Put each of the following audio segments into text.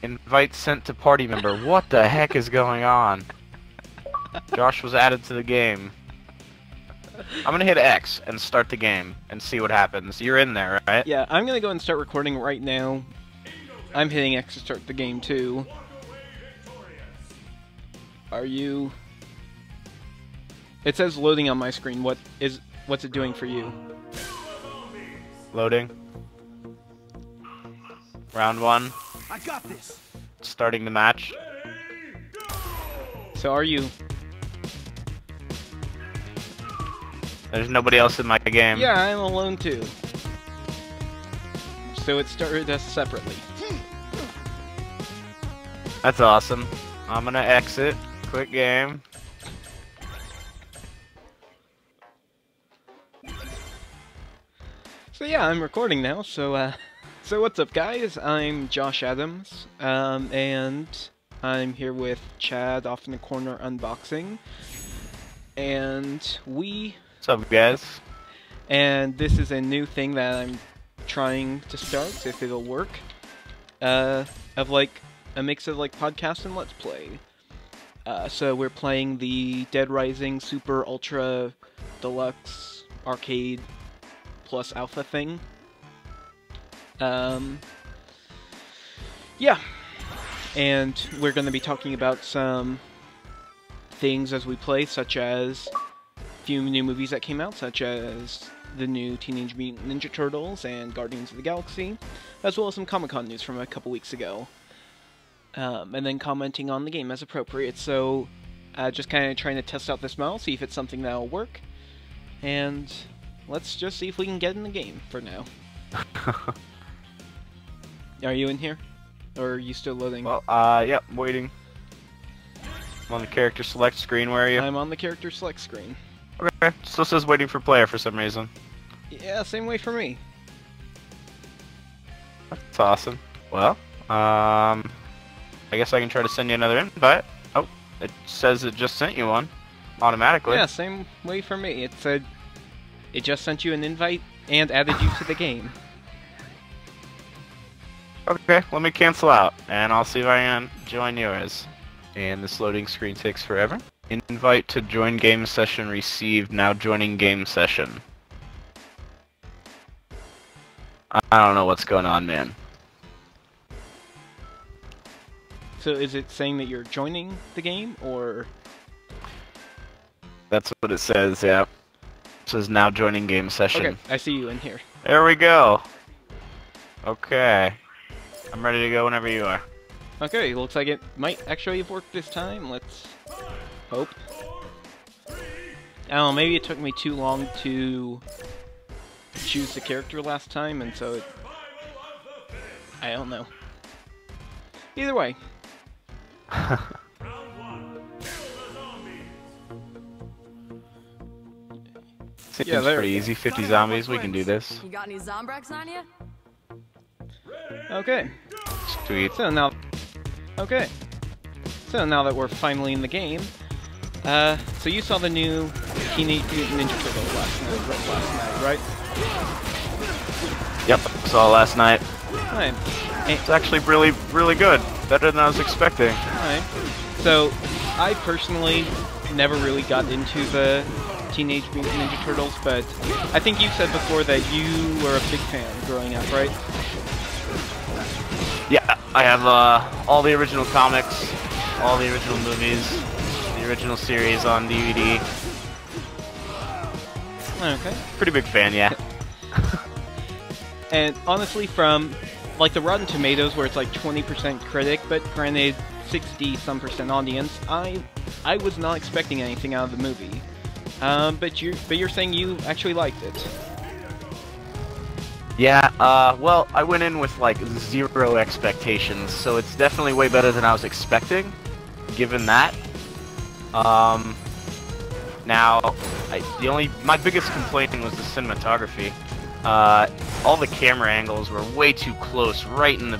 Invite sent to party member. What the heck is going on? Josh was added to the game. I'm gonna hit X and start the game and see what happens. You're in there, right? Yeah, I'm gonna go and start recording right now. I'm hitting X to start the game too. Are you... It says loading on my screen. What's it doing for you? Loading. Round 1. I got this. Starting the match. So are you... There's nobody else in my game. Yeah, I'm alone too. So it started us separately. That's awesome. I'm gonna exit. Quick game. So yeah, I'm recording now, so what's up guys? I'm Josh Adams, and I'm here with Chad off in the corner unboxing, and What's up, guys? and this is a new thing that I'm trying to start, if it'll work, of like, a mix of like podcast and Let's Play. So we're playing the Dead Rising Super Ultra Deluxe Arcade Plus Alpha thing. Yeah. And we're going to be talking about some things as we play, such as a few new movies that came out, such as the new Teenage Mutant Ninja Turtles and Guardians of the Galaxy, as well as some Comic-Con news from a couple weeks ago. And then commenting on the game as appropriate, so just kind of trying to test out this model, see if it's something that'll work, and let's just see if we can get in the game for now. Are you in here? Or are you still loading? Well, yep, waiting. I'm on the character select screen, where are you? I'm on the character select screen. Okay, still says waiting for player for some reason. Yeah, same way for me. That's awesome. Well, I guess I can try to send you another invite. Oh, it says it just sent you one. Automatically. Yeah, same way for me. It said it just sent you an invite and added you to the game. Okay, let me cancel out, and I'll see if I can join yours. And this loading screen takes forever. Invite to join game session received, now joining game session. I don't know what's going on, man. So is it saying that you're joining the game, or...? That's what it says, yeah. It says now joining game session. Okay, I see you in here. There we go. Okay. I'm ready to go whenever you are. Okay, looks like it might actually have worked this time. Let's hope. I don't know, maybe it took me too long to choose the character last time, and so it... I don't know. Either way. Seems Yeah, there pretty we go. easy. 50 zombies, we can do this. You got any Zombrex on you? Okay. Sweet. So now... Okay. So now that we're finally in the game, so you saw the new Teenage Mutant Ninja Turtles last night, right? Yep, saw it last night. Right. It's actually really, really good. Better than I was expecting. Alright. So, I personally never really got into the Teenage Mutant Ninja Turtles, but I think you said before that you were a big fan growing up, right? Yeah, I have all the original comics, all the original movies, the original series on DVD. Okay. Pretty big fan, yeah. And honestly, from like the Rotten Tomatoes, where it's like 20% critic, but granted 60-some% audience, I was not expecting anything out of the movie. But you're saying you actually liked it. Yeah, well, I went in with like 0 expectations, so it's definitely way better than I was expecting, given that. Now, my biggest complaint was the cinematography. All the camera angles were way too close, right in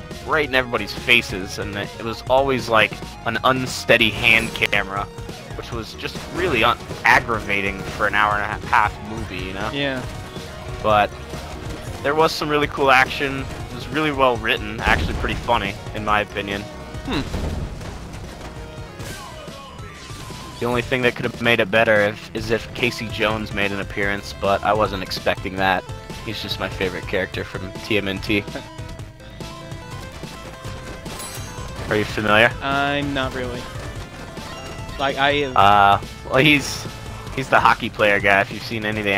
everybody's faces, and it was always like an unsteady hand camera, which was just really aggravating for an hour and a half movie, you know? Yeah. But there was some really cool action. It was really well written, actually pretty funny, in my opinion. The only thing that could have made it better is if Casey Jones made an appearance, but I wasn't expecting that. He's just my favorite character from TMNT. Are you familiar? I'm not really. Like, I have... well, he's the hockey player guy. If you've seen any of the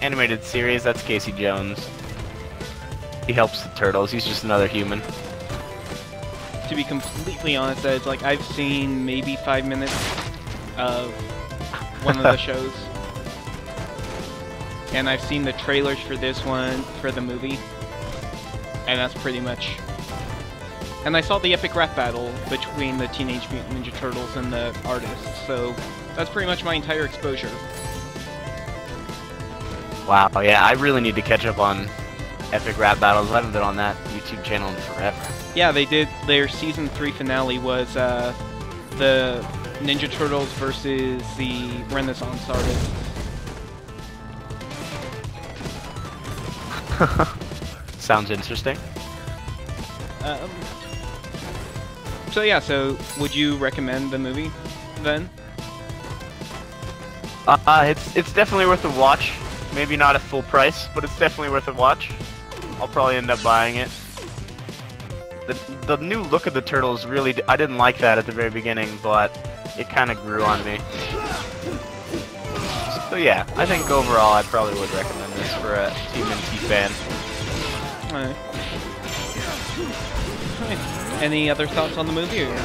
animated series, that's Casey Jones. He helps the turtles. He's just another human. To be completely honest, it's like I've seen maybe 5 minutes of one of the shows. And I've seen the trailers for this one, for the movie. And that's pretty much... And I saw the epic rap battle between the Teenage Mutant Ninja Turtles and the artists, so that's pretty much my entire exposure. Wow, yeah, I really need to catch up on epic rap battles. I haven't been on that YouTube channel in forever. Yeah, they did. Their Season 3 finale was the Ninja Turtles versus the Renaissance artists. Sounds interesting. So yeah, so would you recommend the movie, then? It's definitely worth a watch. Maybe not at full price, but it's definitely worth a watch. I'll probably end up buying it. The new look of the turtles really... I didn't like that at the very beginning, but it kind of grew on me. So yeah, I think overall I probably would recommend this for a TMNT fan. Alright. Any other thoughts on the movie? Or...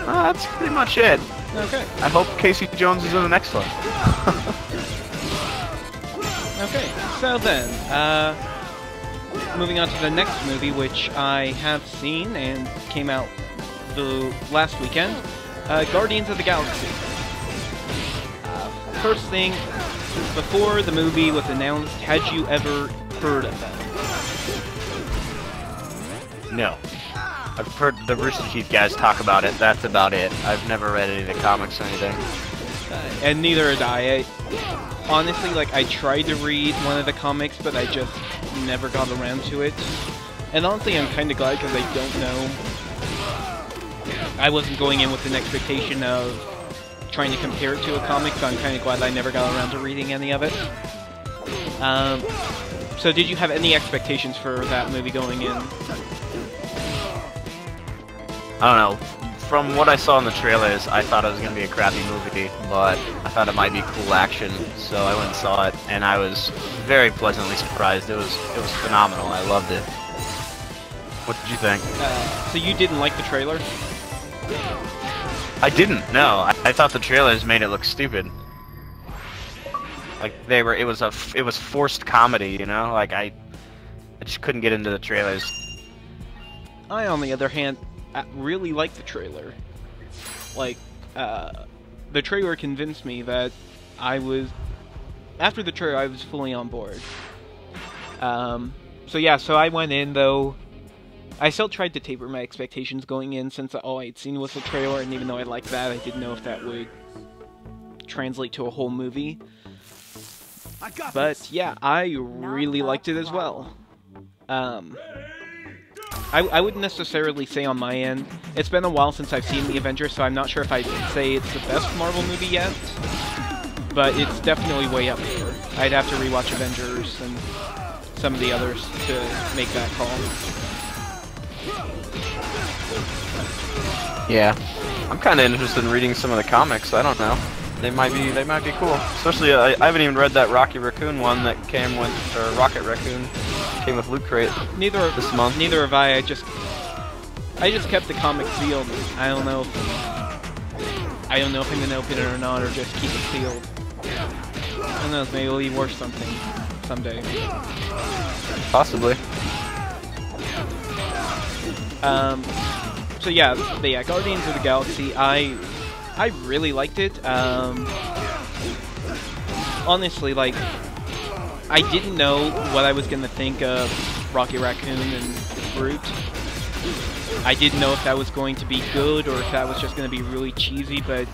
That's pretty much it. Okay. I hope Casey Jones is in the next one. Okay, so then, moving on to the next movie, which I have seen and came out the last weekend, Guardians of the Galaxy. First thing, before the movie was announced, had you ever heard of it? No. I've heard the Rooster Teeth guys talk about it. That's about it. I've never read any of the comics or anything. And neither had I. Honestly, like, I tried to read one of the comics, but I just never got around to it. And honestly, I'm kind of glad, because I don't know. I wasn't going in with an expectation of trying to compare it to a comic, so I'm kind of glad I never got around to reading any of it. So did you have any expectations for that movie going in? I don't know. From what I saw in the trailers, I thought it was going to be a crappy movie, but I thought it might be cool action, so I went and saw it, and I was very pleasantly surprised. It was phenomenal. I loved it. What did you think? So you didn't like the trailer? I didn't. No, I thought the trailers made it look stupid. Like it was forced comedy, you know. Like I just couldn't get into the trailers. I, on the other hand, really liked the trailer. Like, the trailer convinced me that after the trailer, I was fully on board. So yeah, so I went in, though, I still tried to taper my expectations going in, since all I'd seen was the trailer, and even though I liked that, I didn't know if that would translate to a whole movie. But yeah, I really liked it as well. I wouldn't necessarily say on my end. It's been a while since I've seen The Avengers, so I'm not sure if I'd say it's the best Marvel movie yet. But it's definitely way up there. I'd have to rewatch Avengers and some of the others to make that call. Yeah. I'm kind of interested in reading some of the comics. I don't know. They might be cool. Especially, I haven't even read that Rocky Raccoon one that came with, or Rocket Raccoon came with Loot Crate this month. Neither have I. I just kept the comic sealed. I don't know if I'm gonna open it or not, or just keep it sealed. Who knows? Maybe it'll be worth something someday. Possibly. So yeah, Guardians of the Galaxy. I really liked it. Honestly, like, I didn't know what I was gonna think of Rocket Raccoon and Groot. I didn't know if that was going to be good or if that was just gonna be really cheesy, but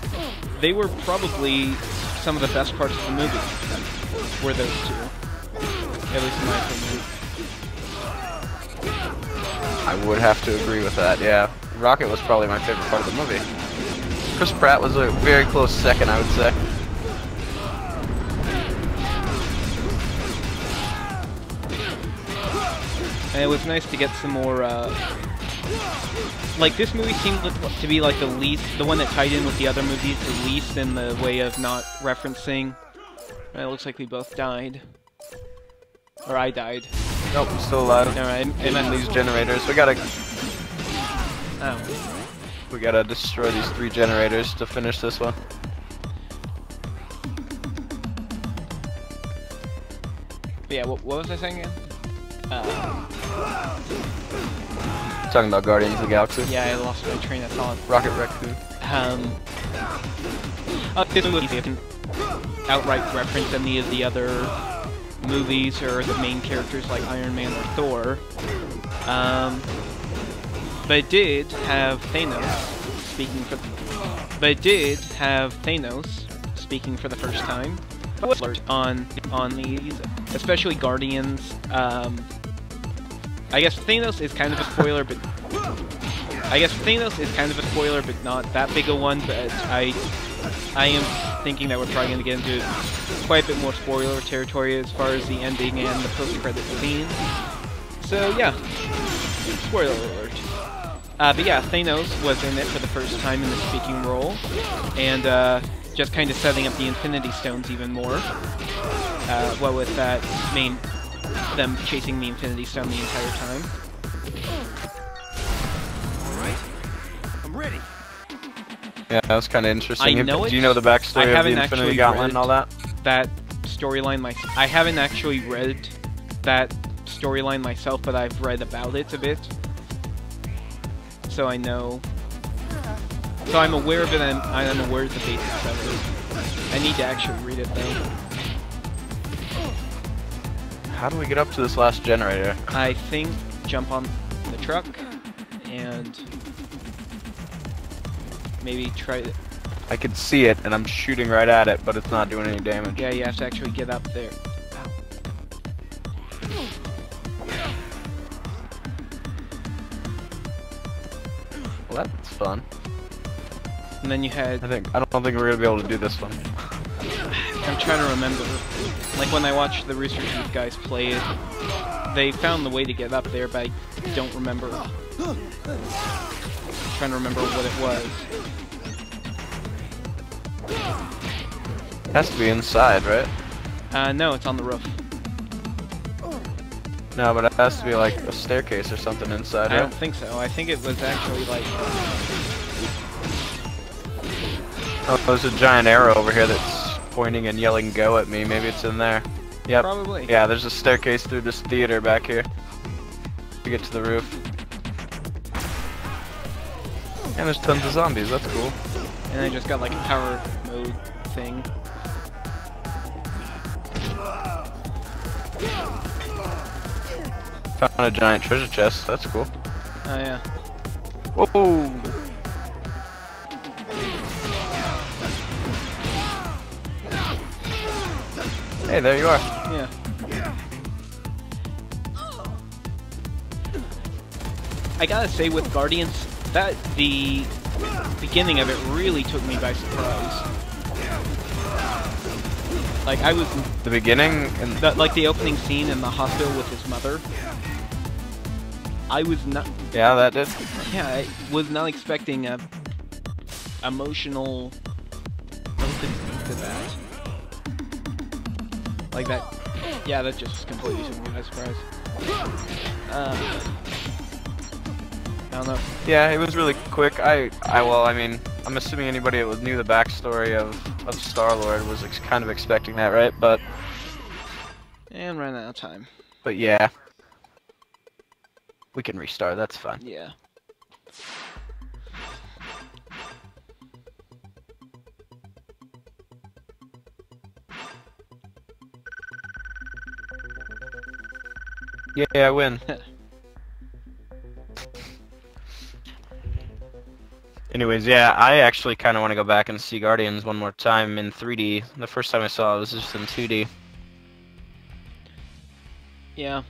they were probably some of the best parts of the movie. Were those two, at least in my opinion. I I would have to agree with that, yeah. Rocket was probably my favorite part of the movie. Chris Pratt was a very close second, I would say. And it was nice to get some more, like, this movie seemed to be like the one that tied in with the other movies the least in the way of not referencing. It looks like we both died. Or I died. Nope, I'm still alive. Alright, And then these generators, we gotta destroy these 3 generators to finish this one. But yeah, what was I saying again? Talking about Guardians of the Galaxy. Yeah, I lost my train of thought. Rocket Raccoon. This movie didn't outright reference any of the other movies or the main characters like Iron Man or Thor. But it did have Thanos speaking for the first time. On these, especially Guardians. I guess Thanos is kind of a spoiler, but not that big a one. But I am thinking that we're probably going to get into quite a bit more spoiler territory as far as the ending and the post-credit scene. So yeah, spoiler alert. But yeah, Thanos was in it for the first time in the speaking role, and just kind of setting up the Infinity Stones even more. What with that them chasing the Infinity Stone the entire time. Alright, I'm ready. Yeah, that was kind of interesting. Do you know the backstory of the Infinity Gauntlet and all that? That storyline I haven't actually read that storyline myself, but I've read about it a bit. So I know. So I'm aware of it, and I'm aware of the basics of it. I need to actually read it though. How do we get up to this last generator? I think jump on the truck and maybe try to... I can see it, and I'm shooting right at it, but it's not doing any damage. Yeah, you have to actually get up there. Well, that's fun. And then you had... I don't think we're gonna be able to do this one. I'm trying to remember. Like when I watched the Rooster Teeth guys play it, they found the way to get up there, but I don't remember. I'm trying to remember what it was. It has to be inside, right? No, it's on the roof. No, but it has to be like a staircase or something inside, right? I don't think so. I think it was actually like... Oh, there's a giant arrow over here that's pointing and yelling "go" at me. Maybe it's in there. Yep. Probably. Yeah, there's a staircase through this theater back here to get to the roof. And there's tons of zombies. That's cool. And I just got like a power mode thing. Found a giant treasure chest. That's cool. Oh yeah. Whoa! Hey, there you are. Yeah. I gotta say, with Guardians, that the beginning of it really took me by surprise. Like I was the beginning and like the opening scene in the hospital with his mother. I was not. Yeah, that did. Yeah, I was not expecting a emotional opening to that. Like that. Yeah, that just completely took me by surprise. I don't know. Yeah, it was really quick. Well, I mean, I'm assuming anybody that knew the backstory of Star-Lord was kind of expecting that, right? But... And ran out of time. But yeah. We can restart, that's fine. Yeah. Yeah, I win. Anyways, yeah, I actually kind of want to go back and see Guardians one more time in 3D. The first time I saw it was just in 2D. Yeah.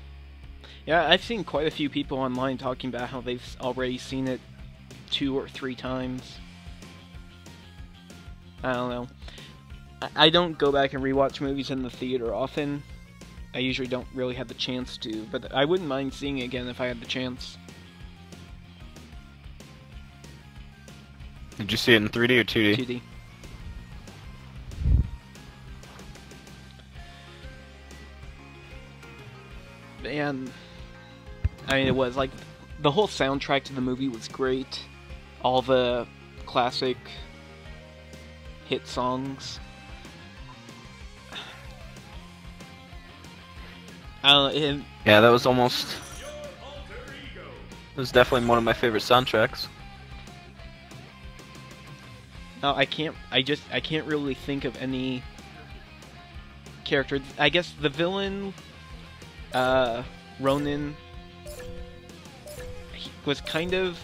Yeah, I've seen quite a few people online talking about how they've already seen it 2 or 3 times. I don't know. I don't go back and rewatch movies in the theater often. I usually don't really have the chance to, but I wouldn't mind seeing it again if I had the chance. Did you see it in 3D or 2D? 2D. And I mean, it was like the whole soundtrack to the movie was great. All the classic hit songs. I don't know. Yeah, that was almost. It was definitely one of my favorite soundtracks. No, I can't. I can't really think of any character. I guess the villain. Ronan, he was kind of,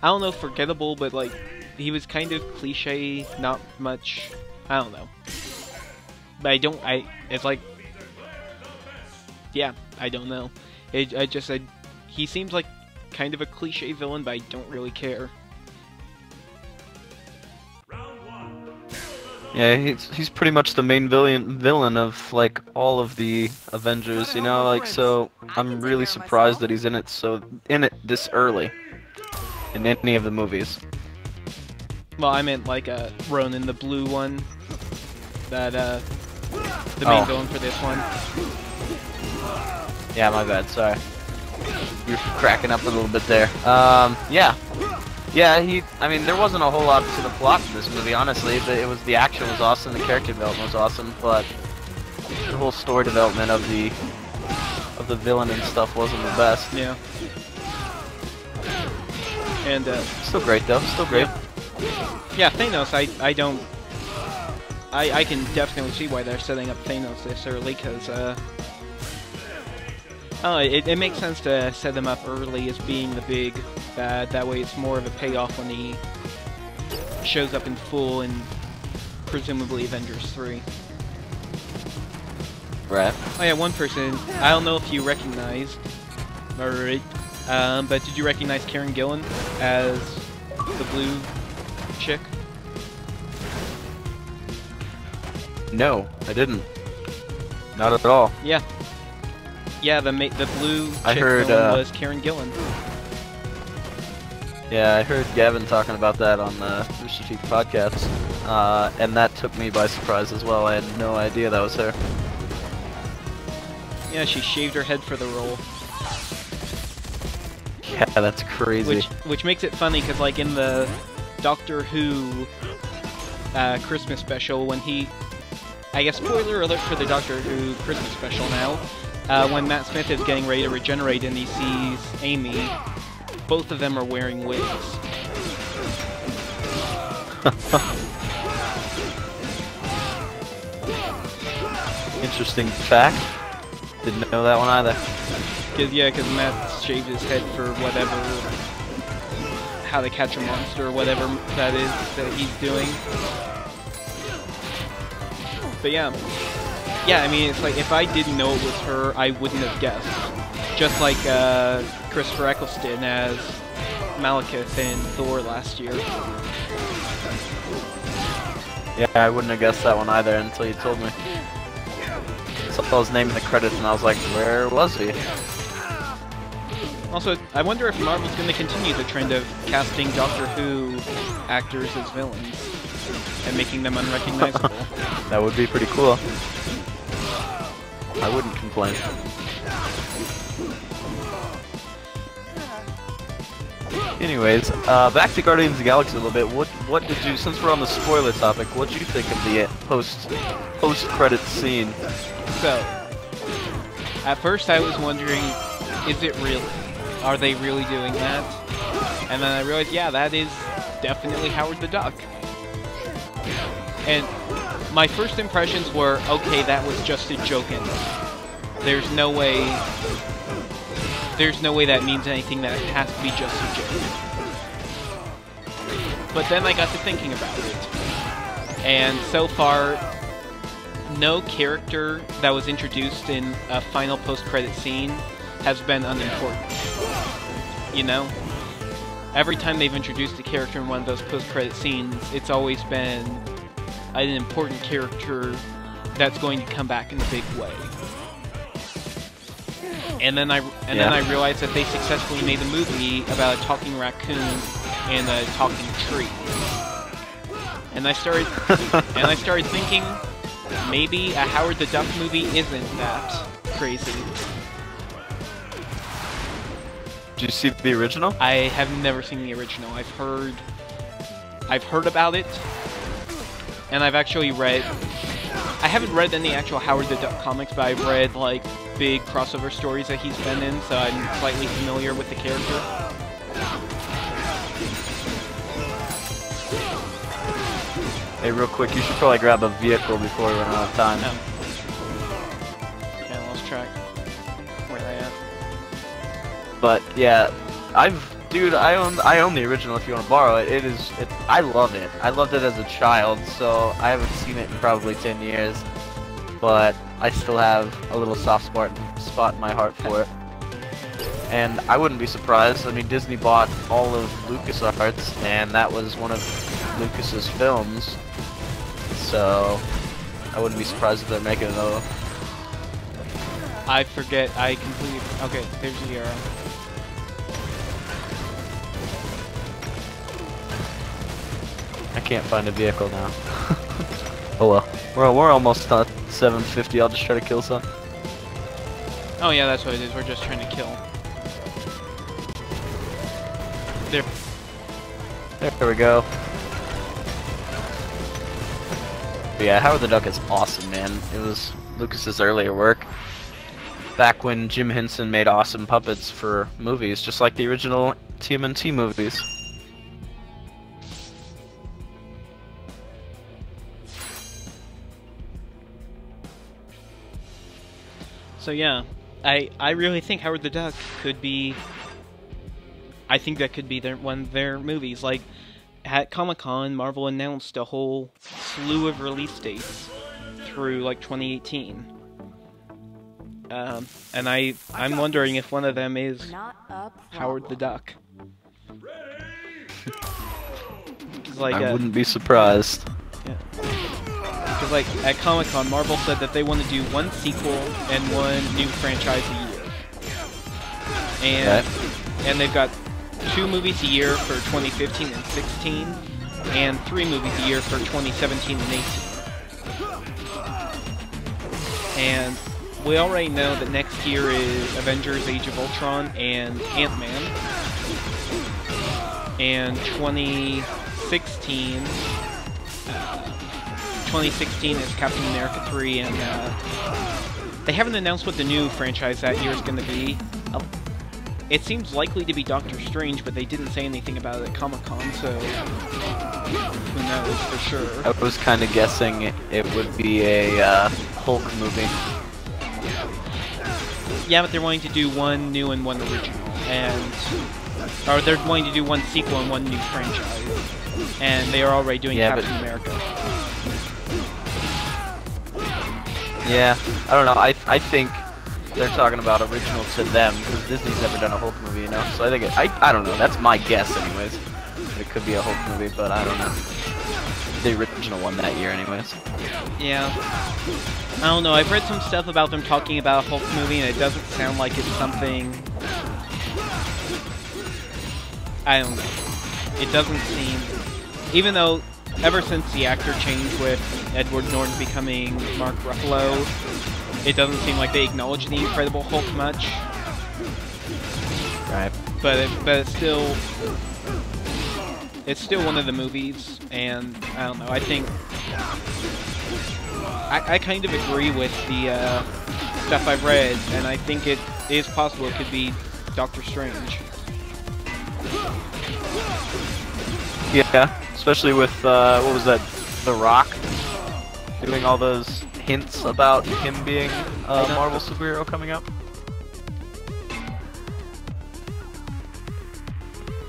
I don't know, forgettable, but like, he was kind of cliche, not much, I don't know. But it's like, yeah, I don't know. He seems like kind of a cliche villain, but I don't really care. Yeah, he's pretty much the main villain of like all of the Avengers, you know, like, so I'm really surprised that he's in it this early in any of the movies. Well, I meant like Ronan, the blue one, that the main villain for this one. Yeah, my bad, sorry. You're cracking up a little bit there. Yeah. Yeah, I mean, there wasn't a whole lot to the plot of this movie, honestly. It was, the action was awesome, the character development was awesome, but the whole story development of the villain and stuff wasn't the best. Yeah. And still great though, still great. Yeah, Thanos, I can definitely see why they're setting up Thanos this early, because it makes sense to set him up early as being the big bad. That way it's more of a payoff when he shows up in full in presumably Avengers 3. Right. Oh yeah, one person, I don't know if you recognized, but did you recognize Karen Gillan as the blue chick? No, I didn't. Not at all. Yeah. Yeah, the blue chick I heard, was Karen Gillan. Yeah, I heard Gavin talking about that on the Rooster Teeth podcast, and that took me by surprise as well. I had no idea that was her. Yeah, she shaved her head for the role. Yeah, that's crazy. Which makes it funny, because like in the Doctor Who Christmas special, when he... I guess spoiler alert for the Doctor Who Christmas special now, when Matt Smith is getting ready to regenerate and he sees Amy, both of them are wearing wigs. Interesting fact. Didn't know that one either. Because Matt shaved his head for whatever, How to Catch a Monster or whatever that is that he's doing. But yeah, I mean, it's like, if I didn't know it was her, I wouldn't have guessed. Just like Christopher Eccleston as Malekith in Thor last year. Yeah, I wouldn't have guessed that one either until you told me. I saw his name in the credits and I was like, where was he? Also, I wonder if Marvel's going to continue the trend of casting Doctor Who actors as villains and making them unrecognizable. That would be pretty cool. I wouldn't complain. Anyways, back to Guardians of the Galaxy a little bit. What did you, since we're on the spoiler topic, what did you think of the post-credits scene? So, at first I was wondering, is it really? Are they really doing that? And then I realized, yeah, that is definitely Howard the Duck. And my first impressions were, okay, that was just a joke in it. There's no way that means anything, that it has to be just a joke. But then I got to thinking about it. And so far, no character that was introduced in a final post-credit scene has been unimportant. You know? Every time they've introduced a character in one of those post-credit scenes, it's always been an important character that's going to come back in a big way. And then I realized that they successfully made a movie about a talking raccoon and a talking tree. And I started thinking, maybe a Howard the Duck movie isn't that crazy. Did you see the original? I have never seen the original. I've heard about it, and I've actually read. I haven't read any actual Howard the Duck comics, but I've read like big crossover stories that he's been in, so I'm slightly familiar with the character. Hey, real quick, you should probably grab a vehicle before we run out of time. Oh. Okay, I lost track. Where are they at? But yeah, I own the original if you want to borrow it. I love it. I loved it as a child, so I haven't seen it in probably 10 years. But I still have a little soft spot in my heart for it. And I wouldn't be surprised. I mean, Disney bought all of LucasArts, and that was one of Lucas's films. So I wouldn't be surprised if they're making another. I forget. I completely. Okay, there's the arrow. I can't find a vehicle now. Oh well. We're almost at 750. I'll just try to kill some. Oh yeah, that's what it is. We're just trying to kill. There. There we go. But yeah, Howard the Duck is awesome, man. It was Lucas's earlier work. Back when Jim Henson made awesome puppets for movies, just like the original TMNT movies. So yeah, I really think Howard the Duck could be. I think that could be one of their movies. Like at Comic-Con, Marvel announced a whole slew of release dates through like 2018. And I'm wondering if one of them is Howard the Duck. Like, I wouldn't be surprised. Yeah. Because like at Comic-Con, Marvel said that they want to do one sequel and one new franchise a year. And they've got 2 movies a year for 2015 and 16, and 3 movies a year for 2017 and 18. And we already know that next year is Avengers Age of Ultron and Ant-Man. And 2016 is Captain America 3, and they haven't announced what the new franchise that year is going to be. It seems likely to be Doctor Strange, but they didn't say anything about it at Comic-Con, so who knows for sure. I was kind of guessing it would be a Hulk movie. Yeah, but they're wanting to do one new and one original, or they're wanting to do one sequel and one new franchise, and they are already doing Captain America. Yeah, I don't know. I think they're talking about original to them because Disney's never done a Hulk movie, you know. So I think I don't know. That's my guess, anyways. It could be a Hulk movie, but I don't know. The original one that year, anyways. Yeah. I don't know. I've read some stuff about them talking about a Hulk movie, and it doesn't sound like it's something. I don't know. It doesn't seem. Even though, ever since the actor changed with Edward Norton becoming Mark Ruffalo, it doesn't seem like they acknowledge the Incredible Hulk much. Right. But it's still one of the movies, and I don't know. I think I kind of agree with the stuff I've read, and I think it is possible it could be Doctor Strange. Yeah, especially with what was that, The Rock, doing all those hints about him being a Marvel superhero coming up.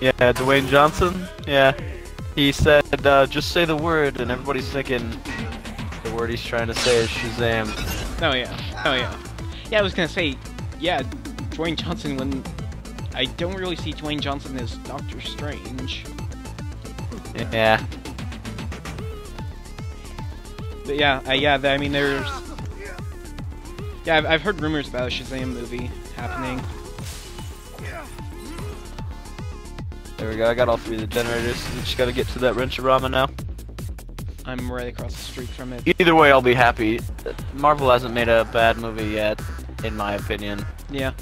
Yeah, Dwayne Johnson. Yeah, he said just say the word, and everybody's thinking The word he's trying to say is Shazam. Oh yeah. Oh yeah. Yeah, I was gonna say, yeah, Dwayne Johnson. When I don't really see Dwayne Johnson as Doctor Strange. Yeah. But yeah, I mean, there's. Yeah, I've heard rumors about a Shazam movie happening. There we go. I got all 3 of the generators. We just gotta get to that Wrench-A-Rama now. I'm right across the street from it. Either way, I'll be happy. Marvel hasn't made a bad movie yet, in my opinion. Yeah.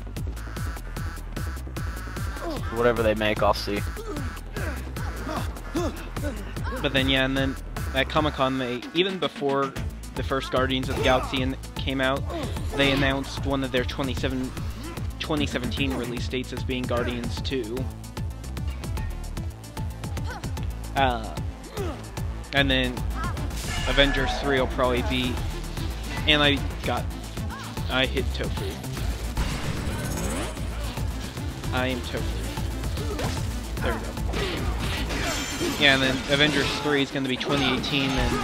Whatever they make, I'll see. But then, yeah, and then at Comic-Con, even before the first Guardians of the Galaxy came out, they announced one of their 2017 release dates as being Guardians 2. And then Avengers 3 will probably be... And I hit tofu. I am tofu. There we go. Yeah, and then Avengers 3 is going to be 2018, and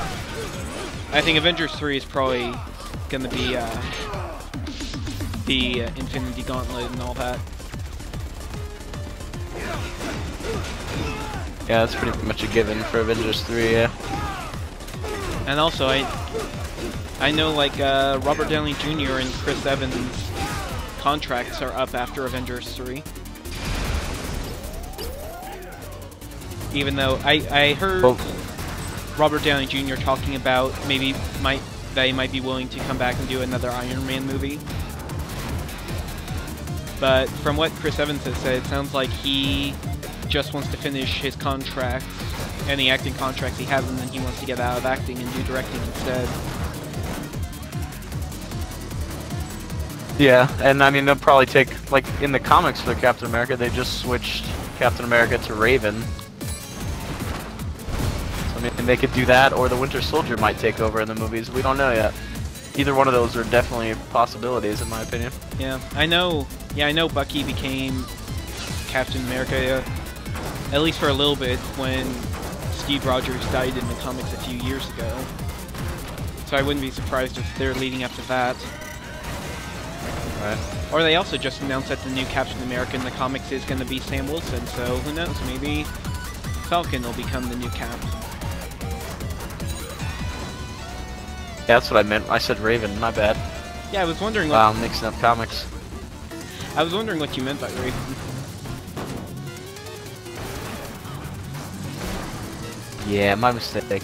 I think Avengers 3 is probably going to be the Infinity Gauntlet and all that. Yeah, that's pretty much a given for Avengers 3, yeah. And also, I know, like, Robert Downey Jr. and Chris Evans' contracts are up after Avengers 3. Even though I heard Robert Downey Jr. talking about maybe they might be willing to come back and do another Iron Man movie. But from what Chris Evans has said, it sounds like he just wants to finish his contract, any acting contracts he has, and then he wants to get out of acting and do directing instead. Yeah, and I mean, they'll probably take, like, in the comics for Captain America, they just switched Captain America to Raven. So, I mean, they could do that, or the Winter Soldier might take over in the movies. We don't know yet. Either one of those are definitely possibilities, in my opinion. Yeah, I know Bucky became Captain America, at least for a little bit, when Steve Rogers died in the comics a few years ago. So I wouldn't be surprised if they're leading up to that. Right. Or they also just announced that the new Captain America in the comics is going to be Sam Wilson, so who knows, maybe Falcon will become the new Cap. Yeah, that's what I meant. I said Raven, my bad. Yeah, I was wondering what... Wow, I'm mixing up comics. I was wondering what you meant by Raven. Yeah, my mistake.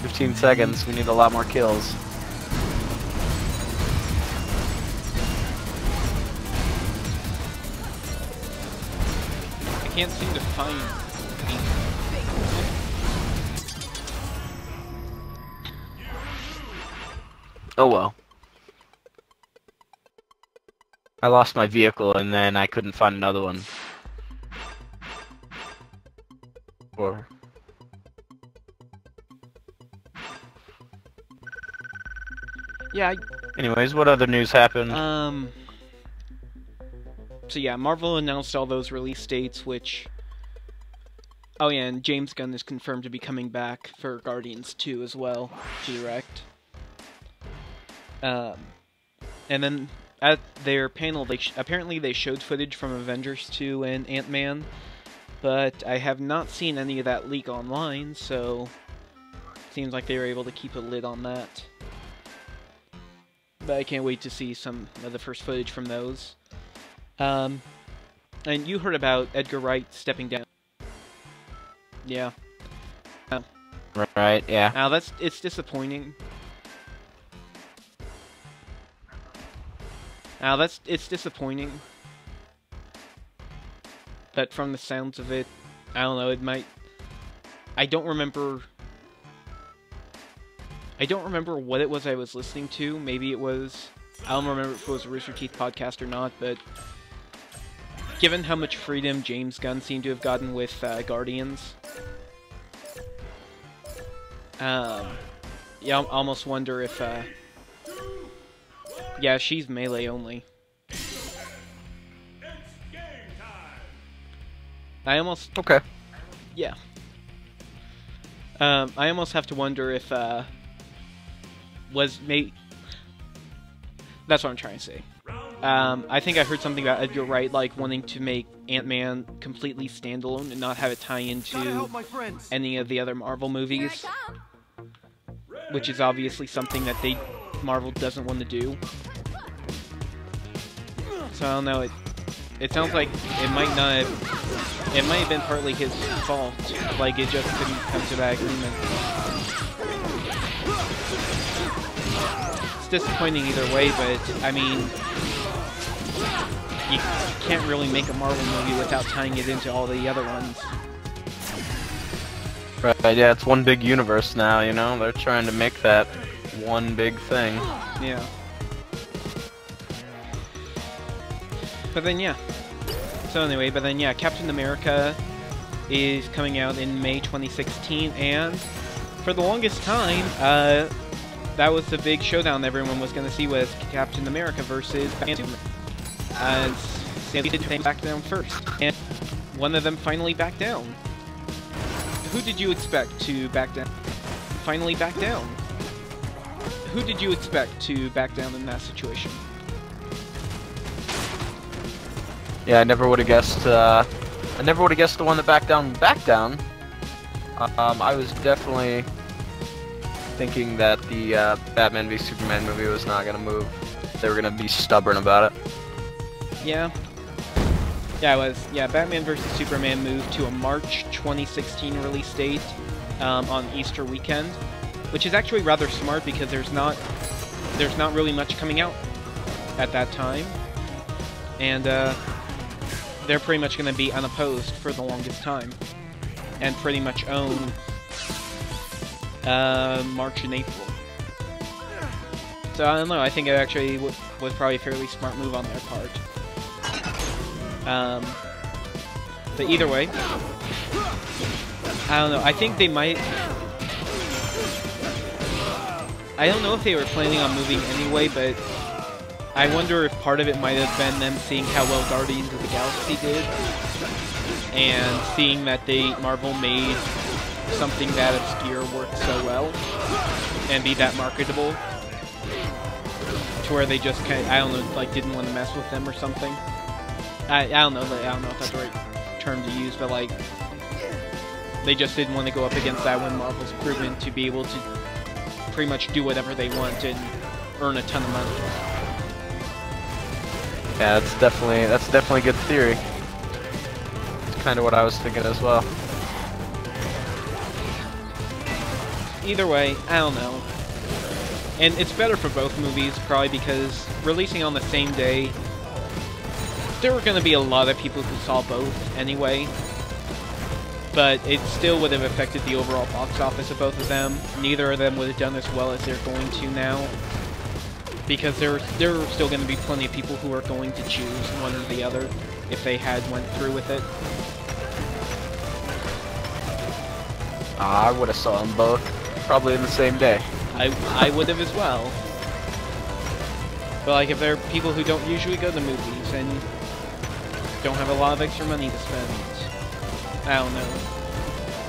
"15 seconds, we need a lot more kills." I can't seem to find... Oh well. I lost my vehicle and then I couldn't find another one. Or... Yeah, Anyways, what other news happened? So yeah, Marvel announced all those release dates, which... Oh yeah, and James Gunn is confirmed to be coming back for Guardians 2 as well, to direct. And then at their panel, apparently they showed footage from Avengers 2 and Ant-Man, but I have not seen any of that leak online, so seems like they were able to keep a lid on that. But I can't wait to see some of the first footage from those. And you heard about Edgar Wright stepping down. Yeah. Right, yeah. Now it's disappointing. It's disappointing. But from the sounds of it, I don't know, it might... I don't remember what it was I was listening to. Maybe it was... I don't remember if it was a Rooster Teeth podcast or not, but... Given how much freedom James Gunn seemed to have gotten with Guardians... yeah, I almost wonder if... Yeah, she's melee only. I almost... Okay. Yeah. I almost have to wonder if that's what I'm trying to say. I think I heard something about Edgar Wright like wanting to make Ant-Man completely standalone and not have it tie into any of the other Marvel movies, which is obviously something that Marvel doesn't want to do. So I don't know. It sounds like it might have been partly his fault. Like it just couldn't come to that agreement. It's disappointing either way, but I mean, you can't really make a Marvel movie without tying it into all the other ones. Right, yeah, it's one big universe now, you know? They're trying to make that one big thing. Yeah. But then, yeah. So anyway, Captain America is coming out in May 2016, and for the longest time, that was the big showdown everyone was going to see, was Captain America versus Batman. They did back down first, and one of them finally backed down. Who did you expect to back down? Finally back down. Who did you expect to back down in that situation? Yeah, I never would have guessed. I never would have guessed the one that backed down. I was definitely thinking that the Batman v Superman movie was not gonna move. They were gonna be stubborn about it. Yeah. Yeah, it was. Yeah, Batman vs. Superman moved to a March 2016 release date on Easter weekend, which is actually rather smart because there's not really much coming out at that time, and they're pretty much going to be unopposed for the longest time, and pretty much own March and April. So I don't know. I think it actually was probably a fairly smart move on their part. But either way, I don't know. I think they might. I don't know if they were planning on moving anyway, but I wonder if part of it might have been them seeing how well Guardians of the Galaxy did, and seeing that Marvel made something that obscure work so well and be that marketable, to where they just kind of, I don't know, like didn't want to mess with them or something. I don't know if that's the right term to use, but like they just didn't want to go up against that when Marvel's proven to be able to pretty much do whatever they want and earn a ton of money. Yeah, that's definitely a good theory. It's kind of what I was thinking as well. Either way, I don't know. And it's better for both movies, probably because releasing on the same day, there were going to be a lot of people who saw both anyway, but it still would have affected the overall box office of both of them. Neither of them would have done as well as they're going to now, because there are still going to be plenty of people who are going to choose one or the other if they had went through with it. I would have saw them both, probably in the same day. I would have as well. But like, if there are people who don't usually go to movies and don't have a lot of extra money to spend, I don't know.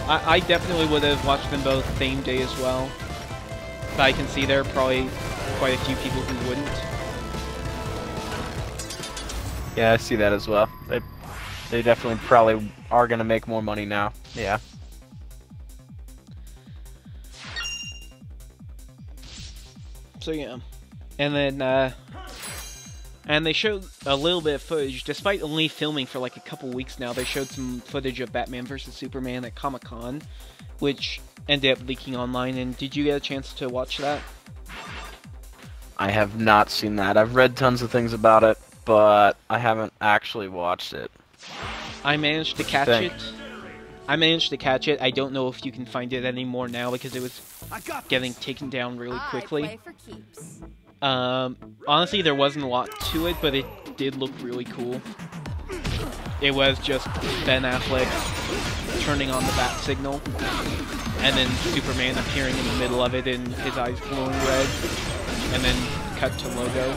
I definitely would have watched them both same day as well. But I can see there are probably quite a few people who wouldn't. Yeah, I see that as well. They definitely probably are gonna make more money now. Yeah. So yeah. And then and they showed a little bit of footage, despite only filming for like a couple weeks now. They showed some footage of Batman vs. Superman at Comic-Con, which ended up leaking online. And did you get a chance to watch that? I have not seen that. I've read tons of things about it, but I haven't actually watched it. I managed to catch it. I don't know if you can find it anymore now because it was getting taken down really quickly. Honestly, there wasn't a lot to it, but it did look really cool. It was just Ben Affleck turning on the bat signal, and then Superman appearing in the middle of it and his eyes glowing red, and then cut to logo.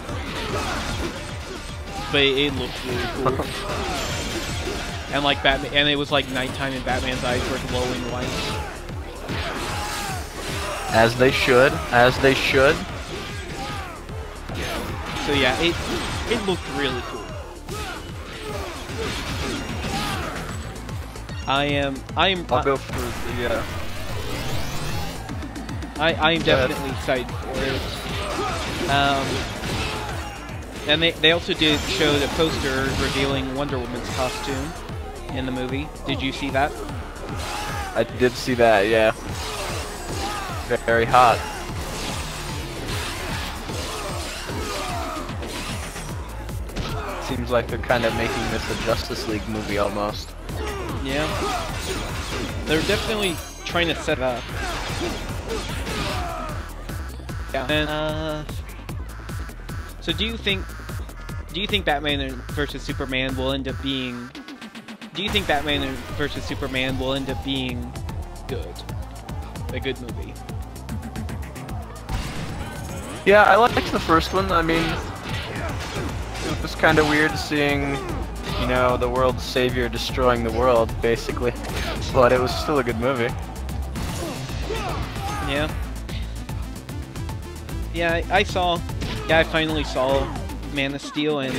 But it looked really cool. And like Batman, and it was like nighttime and Batman's eyes were glowing white. As they should. As they should. So yeah, it looked really cool. I'll go for the. I am definitely excited for it. And they also did show the poster revealing Wonder Woman's costume in the movie. Did you see that? I did see that, yeah. Very hot. Seems like they're kind of making this a Justice League movie almost. Yeah. They're definitely trying to set it up. Yeah. And, so do you think Batman versus Superman will end up being... Do you think Batman versus Superman will end up being good? A good movie? Yeah, I liked the first one. I mean, it was kind of weird seeing, you know, the world's savior destroying the world, basically. But it was still a good movie. Yeah. Yeah, I finally saw Man of Steel, and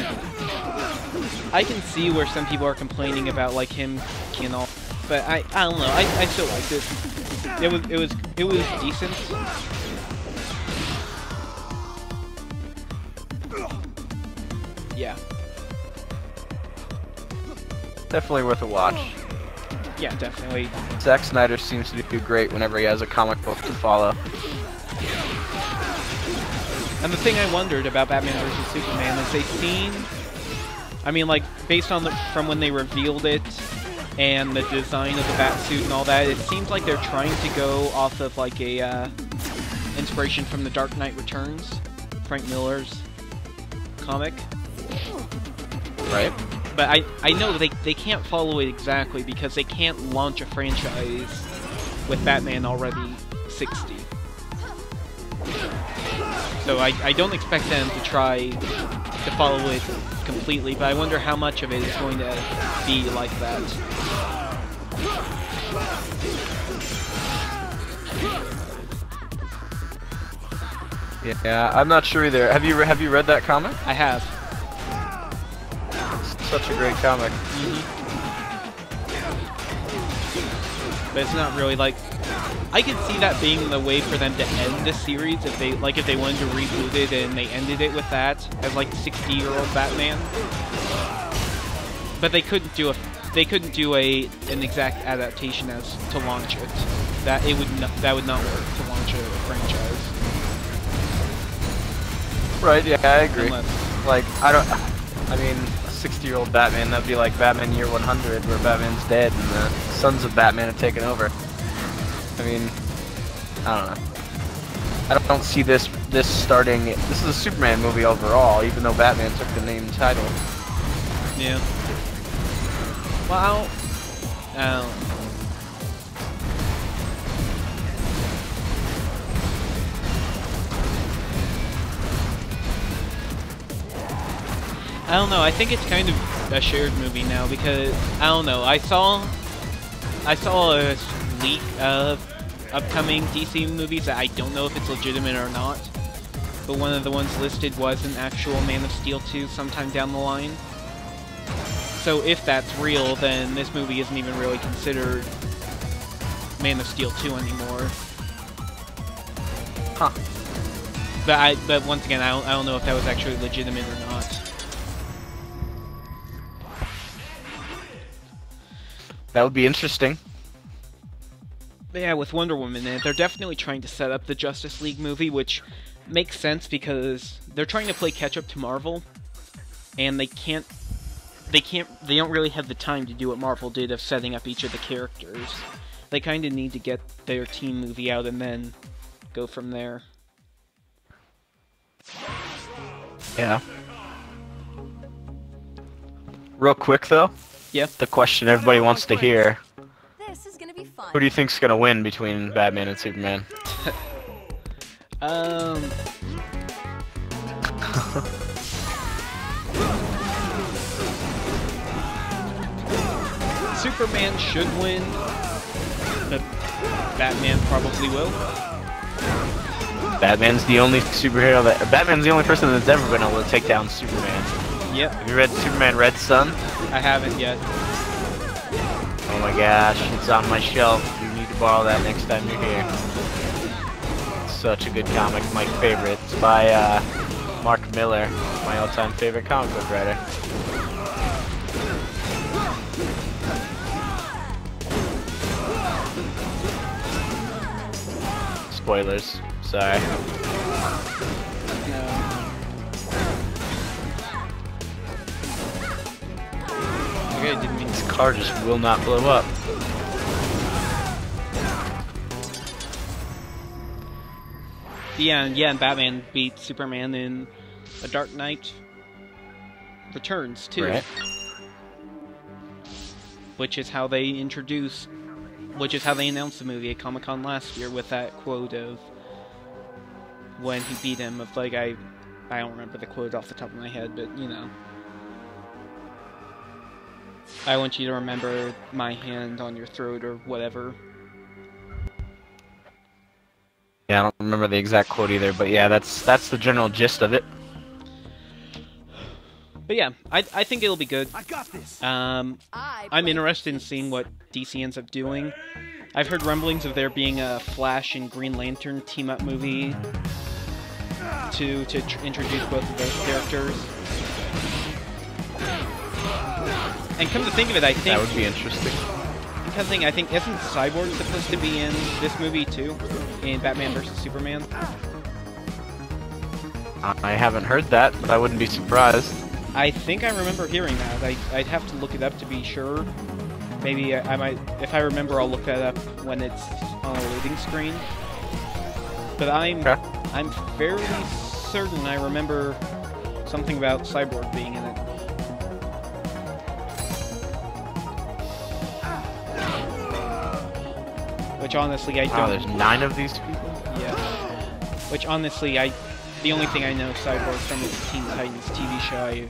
I can see where some people are complaining about like him and all, but I don't know. I still liked it. It was decent. Yeah. Definitely worth a watch. Yeah, definitely. Zack Snyder seems to do great whenever he has a comic book to follow. And the thing I wondered about Batman vs Superman is they seem, I mean, like based on from when they revealed it and the design of the Batsuit and all that, it seems like they're trying to go off of like a inspiration from The Dark Knight Returns, Frank Miller's comic. Right. But I know they can't follow it exactly because they can't launch a franchise with Batman already 60. So I don't expect them to try to follow it completely, but I wonder how much of it is going to be like that. Yeah, I'm not sure either. Have you read that comic? I have. It's such a great comic. But it's not really like... I could see that being the way for them to end the series if they wanted to reboot it and they ended it with that as like 60-year-old Batman. But they couldn't do an exact adaptation as to launch it. That would not work to launch a franchise. Right, yeah, I agree. Unless, like, I mean, a 60-year-old Batman, that'd be like Batman Year 100, where Batman's dead and the sons of Batman have taken over. I mean, I don't know. I don't see this starting... This is a Superman movie overall, even though Batman took the name title. Yeah. Well, I don't know. I think it's kind of a shared movie now because I don't know. I saw a leak of upcoming DC movies that I don't know if it's legitimate or not. But one of the ones listed was an actual Man of Steel 2 sometime down the line. So if that's real, then this movie isn't even really considered Man of Steel 2 anymore. Huh. But once again, I don't know if that was actually legitimate or not. That would be interesting. But yeah, with Wonder Woman, they're definitely trying to set up the Justice League movie, which makes sense because they're trying to play catch up to Marvel, and they don't really have the time to do what Marvel did of setting up each of the characters. They kind of need to get their team movie out and then go from there. Yeah. Real quick though. Yeah. The question everybody wants to hear. This is gonna be fun. Who do you think's gonna win between Batman and Superman? Superman should win, but Batman probably will. Batman's the only superhero Batman's the only person that's ever been able to take down Superman. Yep. Have you read Superman Red Sun? I haven't yet. Oh my gosh, it's on my shelf. You need to borrow that next time you're here. It's such a good comic, my favorite. It's by Mark Miller, my all-time favorite comic book writer. Spoilers, sorry. No. Okay, didn't mean This car just will not blow up. Yeah, and Batman beat Superman in The Dark Knight Returns, too. Right. Which is how they announced the movie at Comic-Con last year with that quote of when he beat him of like, I don't remember the quote off the top of my head, but you know. I want you to remember my hand on your throat or whatever. Yeah, I don't remember the exact quote either, but yeah, that's the general gist of it. But yeah, I think it'll be good. I got this. I'm interested in seeing what DC ends up doing. I've heard rumblings of there being a Flash and Green Lantern team-up movie to introduce both of those characters. And come to think of it, I think... That would be interesting. I think isn't Cyborg supposed to be in this movie too? In Batman vs. Superman? I haven't heard that, but I wouldn't be surprised. I think I remember hearing that. I'd have to look it up to be sure. Maybe I might, if I remember, I'll look that up when it's on a loading screen. But I'm fairly certain I remember something about Cyborg being in it. Which honestly I don't... Oh, there's 9 of these people? Yeah. Which honestly, the only thing I know Cyborg from is the Teen Titans TV show.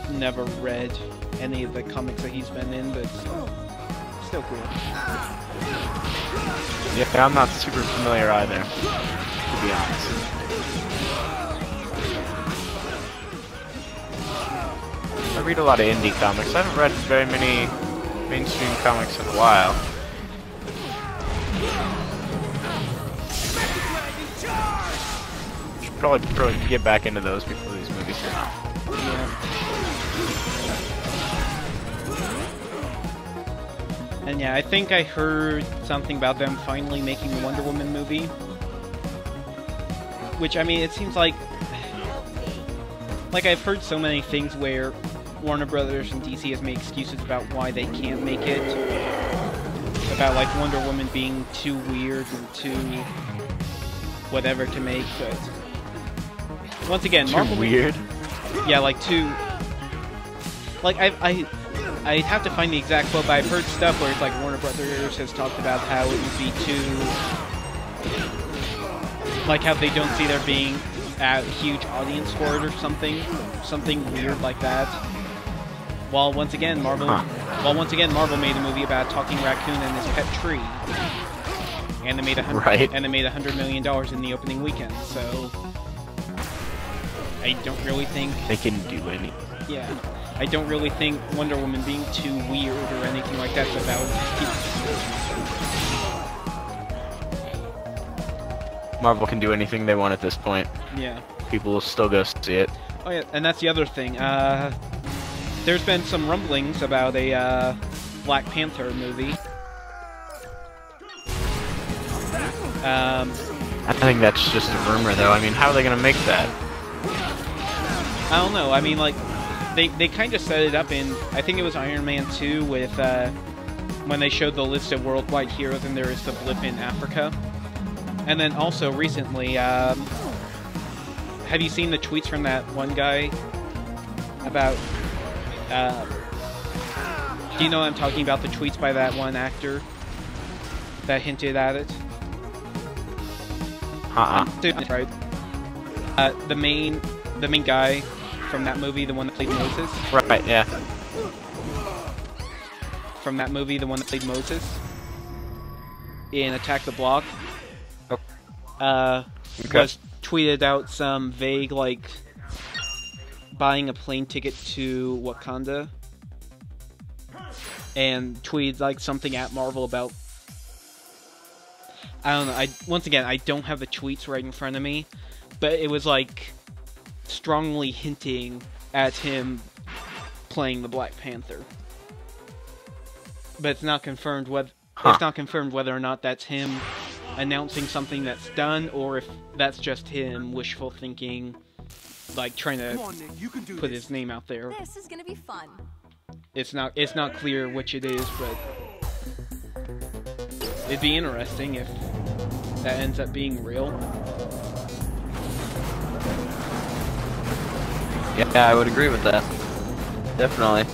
I've never read any of the comics that he's been in, but still cool. Yeah, I'm not super familiar either, to be honest. I read a lot of indie comics. I haven't read very many mainstream comics in a while. Should probably get back into those before these movies come out. Yeah. And yeah, I think I heard something about them finally making the Wonder Woman movie. Which, I mean, it seems like I've heard so many things where Warner Brothers and DC has made excuses about why they can't make it. About, like, Wonder Woman being too weird and too whatever to make, but... Once again, Marvel... Too weird? Yeah, like, too... Like, I'd have to find the exact quote, but I've heard stuff where it's like Warner Brothers has talked about how it would be too... Like, how they don't see there being a huge audience for it or something. Something weird like that. While once again, Marvel made a movie about a talking raccoon and his pet tree, and they made $100 million in the opening weekend. So I don't really think they can do anything. Yeah, I don't really think Wonder Woman being too weird or anything like that's about. Marvel can do anything they want at this point. Yeah. People will still go see it. Oh yeah, and that's the other thing. There's been some rumblings about a Black Panther movie. I think that's just a rumor, though. I mean, how are they going to make that? I don't know. I mean, like, they kind of set it up in, I think it was Iron Man 2 with, when they showed the list of worldwide heroes and there is the blip in Africa. And then also recently, have you seen the tweets from that one guy about, do you know what I'm talking about? The tweets by that one actor that hinted at it? Right. The main guy from that movie, the one that played Moses. Right, yeah. From that movie, the one that played Moses. in Attack the Block, Oh. Okay. was tweeted out some vague, like, buying a plane ticket to Wakanda, and tweeted, like, something at Marvel about... I don't know, once again, I don't have the tweets right in front of me, but it was, like, strongly hinting at him playing the Black Panther. But it's not confirmed whether... It's not confirmed whether or not that's him announcing something that's done, or if that's just him wishful thinking, like trying to put his name out there. This is gonna be fun. It's not clear which it is, but it'd be interesting if that ends up being real. Yeah, I would agree with that. Definitely.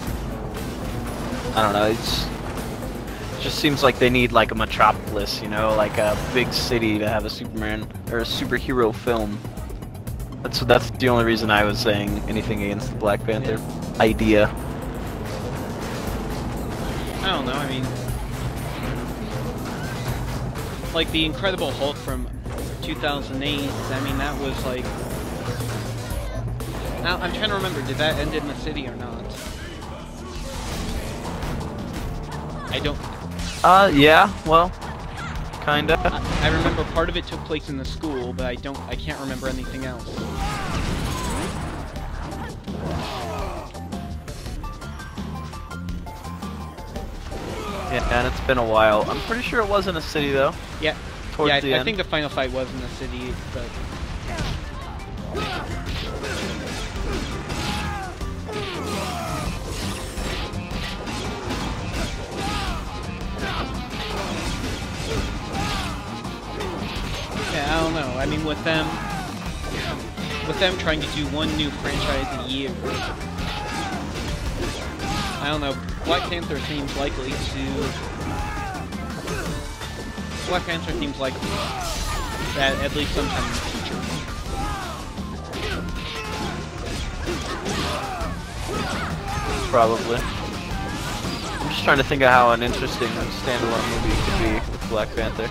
I don't know, it just seems like they need like a metropolis, you know, like a big city to have a Superman or a superhero film. That's the only reason I was saying anything against the Black Panther idea. I don't know, I mean, like the Incredible Hulk from 2008, I mean, that was like... Now, I'm trying to remember, did that end in the city or not? I don't... Yeah, well, kinda. I remember part of it took place in the school, but I can't remember anything else. Yeah, and it's been a while. I'm pretty sure it was in a city, though. Yeah, Towards the I end. think the final fight was in the city, but... I don't know. I mean, with them trying to do one new franchise a year, I don't know. Black Panther seems likely that at least sometime in the future. Probably. I'm just trying to think of how an interesting standalone movie could be with Black Panther.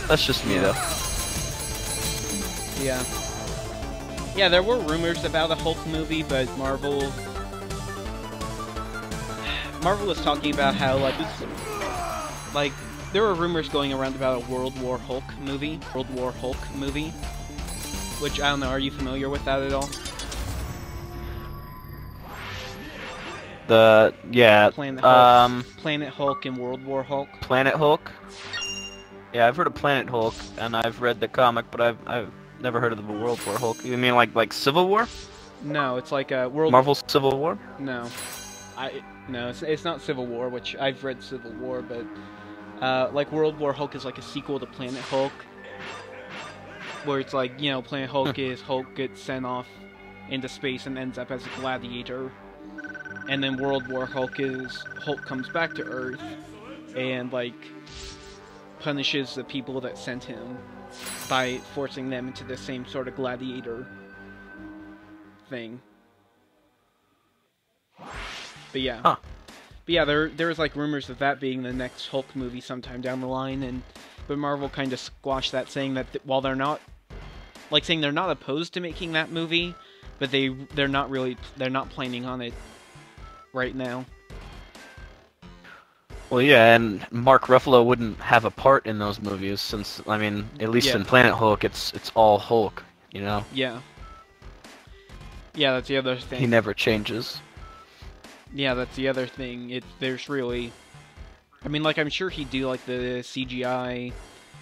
That's just me, though. Yeah. Yeah, there were rumors about a Hulk movie, but Marvel was talking about how, like, there were rumors going around about a World War Hulk movie, which, I don't know, are you familiar with that at all? Planet Hulk and World War Hulk. Planet Hulk? Yeah, I've heard of Planet Hulk, and I've read the comic, but I've never heard of the World War Hulk. You mean like Civil War? No, it's like a Marvel Civil War? No. No, it's not Civil War, which I've read Civil War, but like World War Hulk is like a sequel to Planet Hulk, where it's like, you know, Planet Hulk is Hulk gets sent off into space and ends up as a gladiator, and then World War Hulk is Hulk comes back to Earth and like punishes the people that sent him by forcing them into the same sort of gladiator thing. But yeah. Huh. But yeah, there was like rumors of that being the next Hulk movie sometime down the line, but Marvel kind of squashed that, saying that while they're not opposed to making that movie, but they're not planning on it right now. Well, yeah, and Mark Ruffalo wouldn't have a part in those movies, since, I mean, at least in Planet Hulk, it's all Hulk, you know? Yeah. Yeah, that's the other thing. He never changes. Yeah, that's the other thing. There's really... I mean, like, I'm sure he'd do, like, the CGI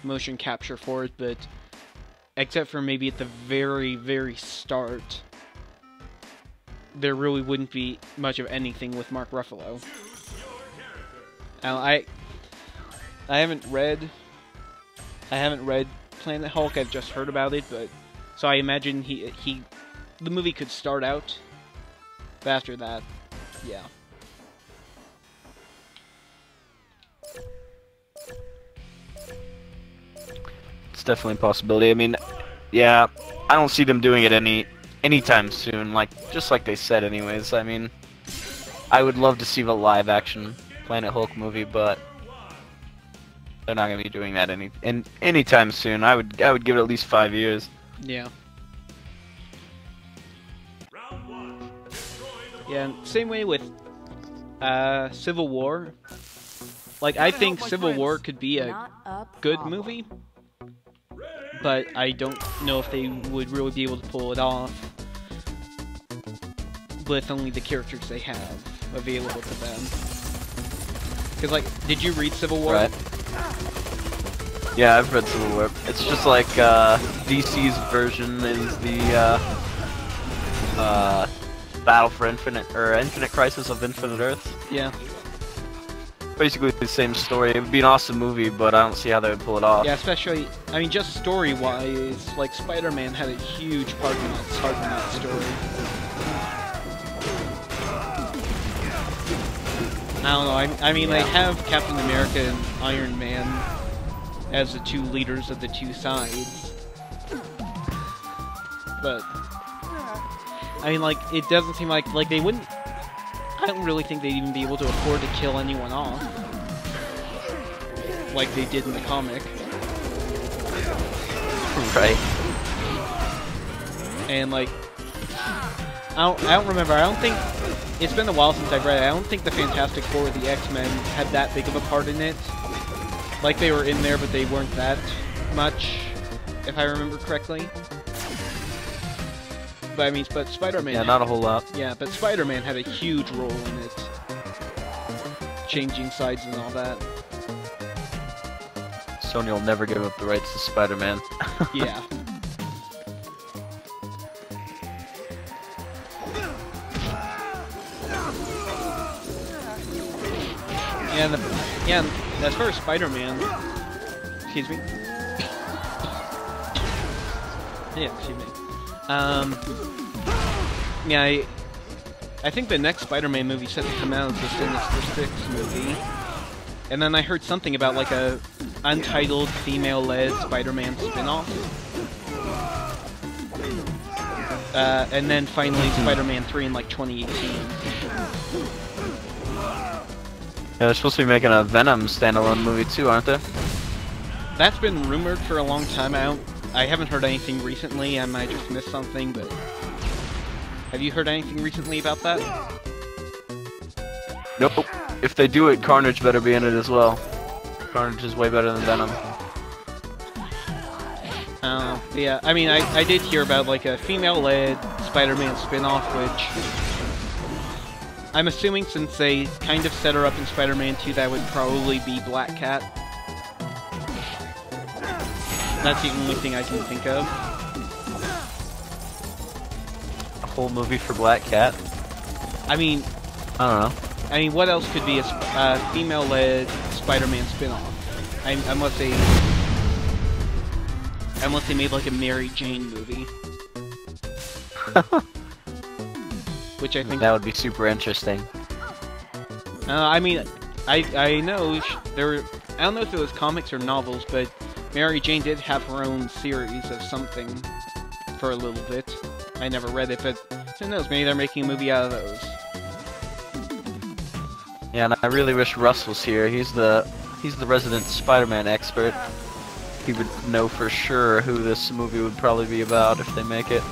motion capture for it, but except for maybe at the very, very start, there really wouldn't be much of anything with Mark Ruffalo. Now, I haven't read Planet Hulk. I've just heard about it, but so I imagine the movie could start out, but after that, yeah. It's definitely a possibility. I mean, yeah, I don't see them doing it anytime soon. Just like they said, anyways. I mean, I would love to see the live-action Planet Hulk movie, but They're not gonna be doing that anytime soon. I would give it at least 5 years. Yeah. Yeah, and same way with Civil War. Like, I think Civil War could be a good movie, but I don't know if they would really be able to pull it off with only the characters they have available to them. Because, like, did you read Civil War? Right. Yeah, I've read Civil War. It's just like DC's version is the Battle for Infinite Crisis of Infinite Earths. Yeah. Basically the same story. It would be an awesome movie, but I don't see how they would pull it off. Yeah, especially, I mean, just story-wise, like, Spider-Man had a huge part in that story. I don't know, I mean, they have Captain America and Iron Man as the two leaders of the two sides. But, I mean, like, it doesn't seem like they wouldn't... I don't really think they'd even be able to afford to kill anyone off, like they did in the comic. Right. And like, I don't remember. I don't think it's been a while since I've read it. I don't think the Fantastic Four or the X-Men had that big of a part in it. Like they were in there, but they weren't that much, if I remember correctly. But I mean, but Spider-Man... Yeah, not a whole lot. Yeah, but Spider-Man had a huge role in it. Changing sides and all that. Sony will never give up the rights to Spider-Man. Yeah. Yeah, as far as Spider-Man... Excuse me? Yeah, excuse me. Yeah, I think the next Spider-Man movie set to come out is the Sinister Six movie. And then I heard something about, like, a untitled, female-led Spider-Man spin-off. And then finally Spider-Man 3 in, like, 2018. Yeah, they're supposed to be making a Venom standalone movie too, aren't they? That's been rumored for a long time. I haven't heard anything recently. I might just missed something, but... Have you heard anything recently about that? Nope. If they do it, Carnage better be in it as well. Carnage is way better than Venom. Yeah, I mean, I did hear about, like, a female-led Spider-Man spin-off, which... I'm assuming since they kind of set her up in Spider-Man 2, that would probably be Black Cat. That's the only thing I can think of. A whole movie for Black Cat? I mean... I don't know. I mean, what else could be a female-led Spider-Man spin-off? Unless they made, like, a Mary Jane movie. Which I think... That would be super interesting. I mean, I know there... I don't know if it was comics or novels, but Mary Jane did have her own series of something for a little bit. I never read it, but who knows, maybe they're making a movie out of those. Yeah, and I really wish Russ was here. He's the resident Spider-Man expert. He would know for sure who this movie would probably be about if they make it.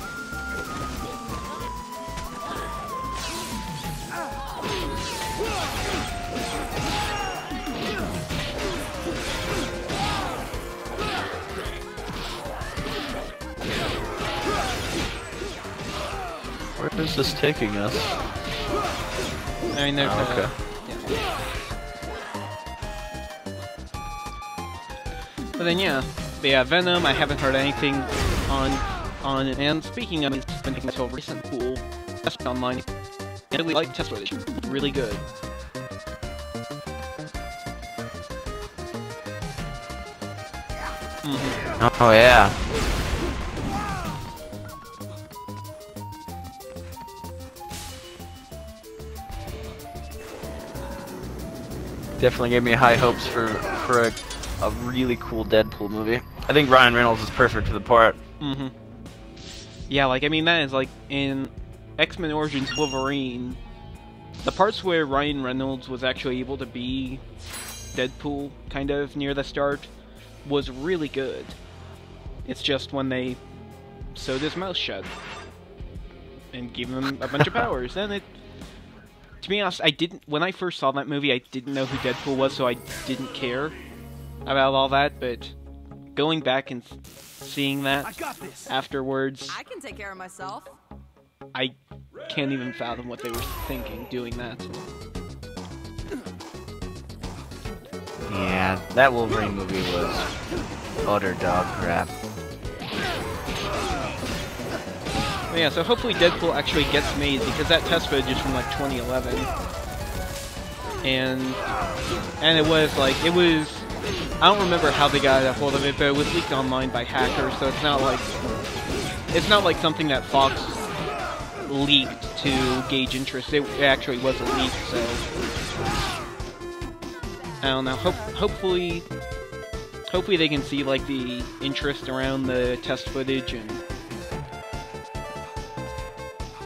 Where is this taking us? I mean, there's okay. Yeah. But then yeah, Venom. I haven't heard anything on it. And speaking of, it's been taking until recent cool test online. I really like test footage. Really good. Mm-hmm. Oh yeah. Definitely gave me high hopes for a really cool Deadpool movie. I think Ryan Reynolds is perfect for the part. Mm-hmm. Yeah, like, I mean, that is, like, in X-Men Origins Wolverine, the parts where Ryan Reynolds was actually able to be Deadpool kind of near the start was really good. It's just when they sewed his mouth shut and gave him a bunch of powers, then it... To be honest, when I first saw that movie, I didn't know who Deadpool was, so I didn't care about all that, but going back and seeing that afterwards, I can take care of myself. I can't even fathom what they were thinking doing that. Yeah, that Wolverine movie was utter dog crap. But yeah, so hopefully Deadpool actually gets made, because that test footage is from like 2011. And it was like, I don't remember how they got a hold of it, but it was leaked online by hackers, so it's not like something that Fox leaked to gauge interest. It actually was a leak, so I don't know. Hopefully they can see like the interest around the test footage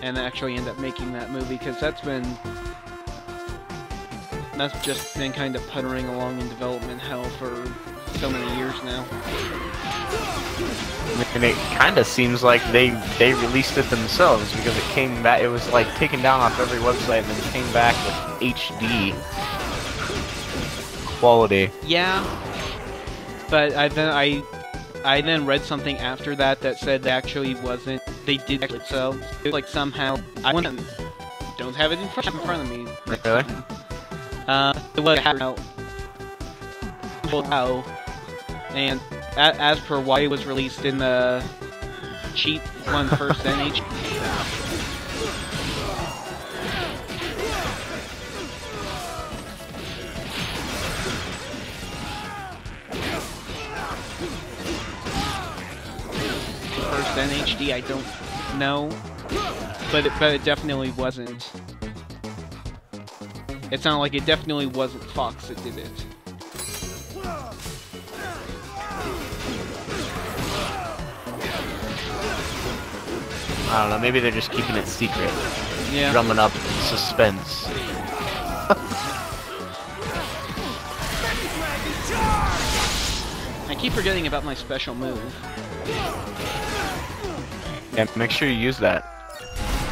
and actually end up making that movie, because that's just been kind of puttering along in development hell for so many years now. And it kind of seems like they released it themselves, because it came back. It was like taken down off every website and then came back with HD quality. Yeah, but I then read something after that said that actually wasn't. They did actually sell. It was like somehow I don't have it in front of me. Really? It was out, and as per why it was released in the cheap one first NH. First NHD, I don't know, but it definitely wasn't. It sounded like it definitely wasn't Fox that did it. I don't know, maybe they're just keeping it secret. Yeah. Drumming up suspense. I keep forgetting about my special move. Yeah, make sure you use that.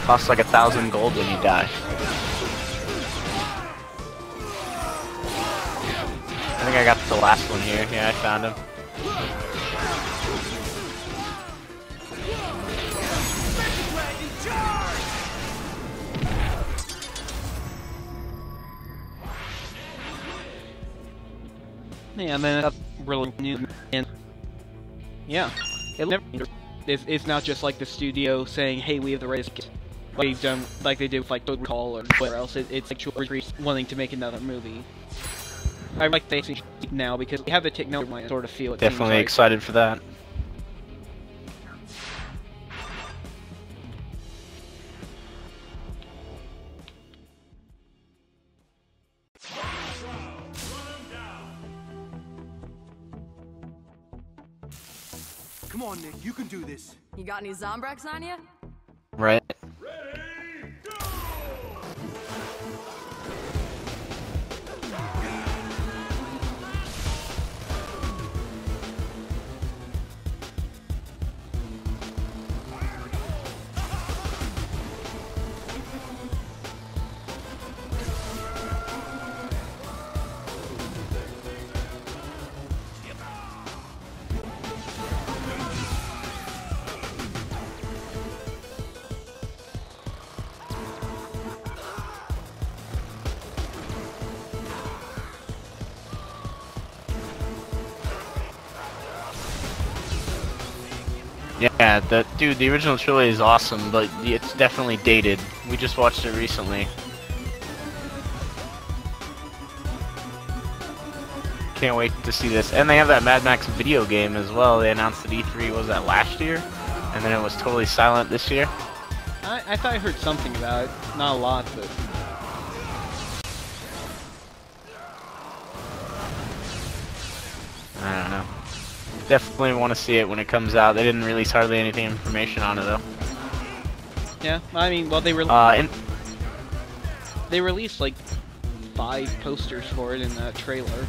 Costs like 1,000 gold when you die. I think I got the last one here. Yeah, I found him. Yeah, and then that's really new, and yeah, it's not just like the studio saying, "Hey, we have the rights," like they've done, like they did with like Total Recall or whatever else. It's actually wanting to make another movie. I like they now because we have the technology, sort of feel it. Definitely like. excited for that. Come on, Nick, you can do this. You got any Zombrex on you? Right. Yeah, the original trilogy is awesome, but it's definitely dated. We just watched it recently. Can't wait to see this. And they have that Mad Max video game as well. They announced at E3, was that last year? And then it was totally silent this year. I thought I heard something about it. Not a lot, but... I don't know. Definitely want to see it when it comes out. They didn't release hardly anything information on it though. Yeah, I mean, well, they released like 5 posters for it in the trailer.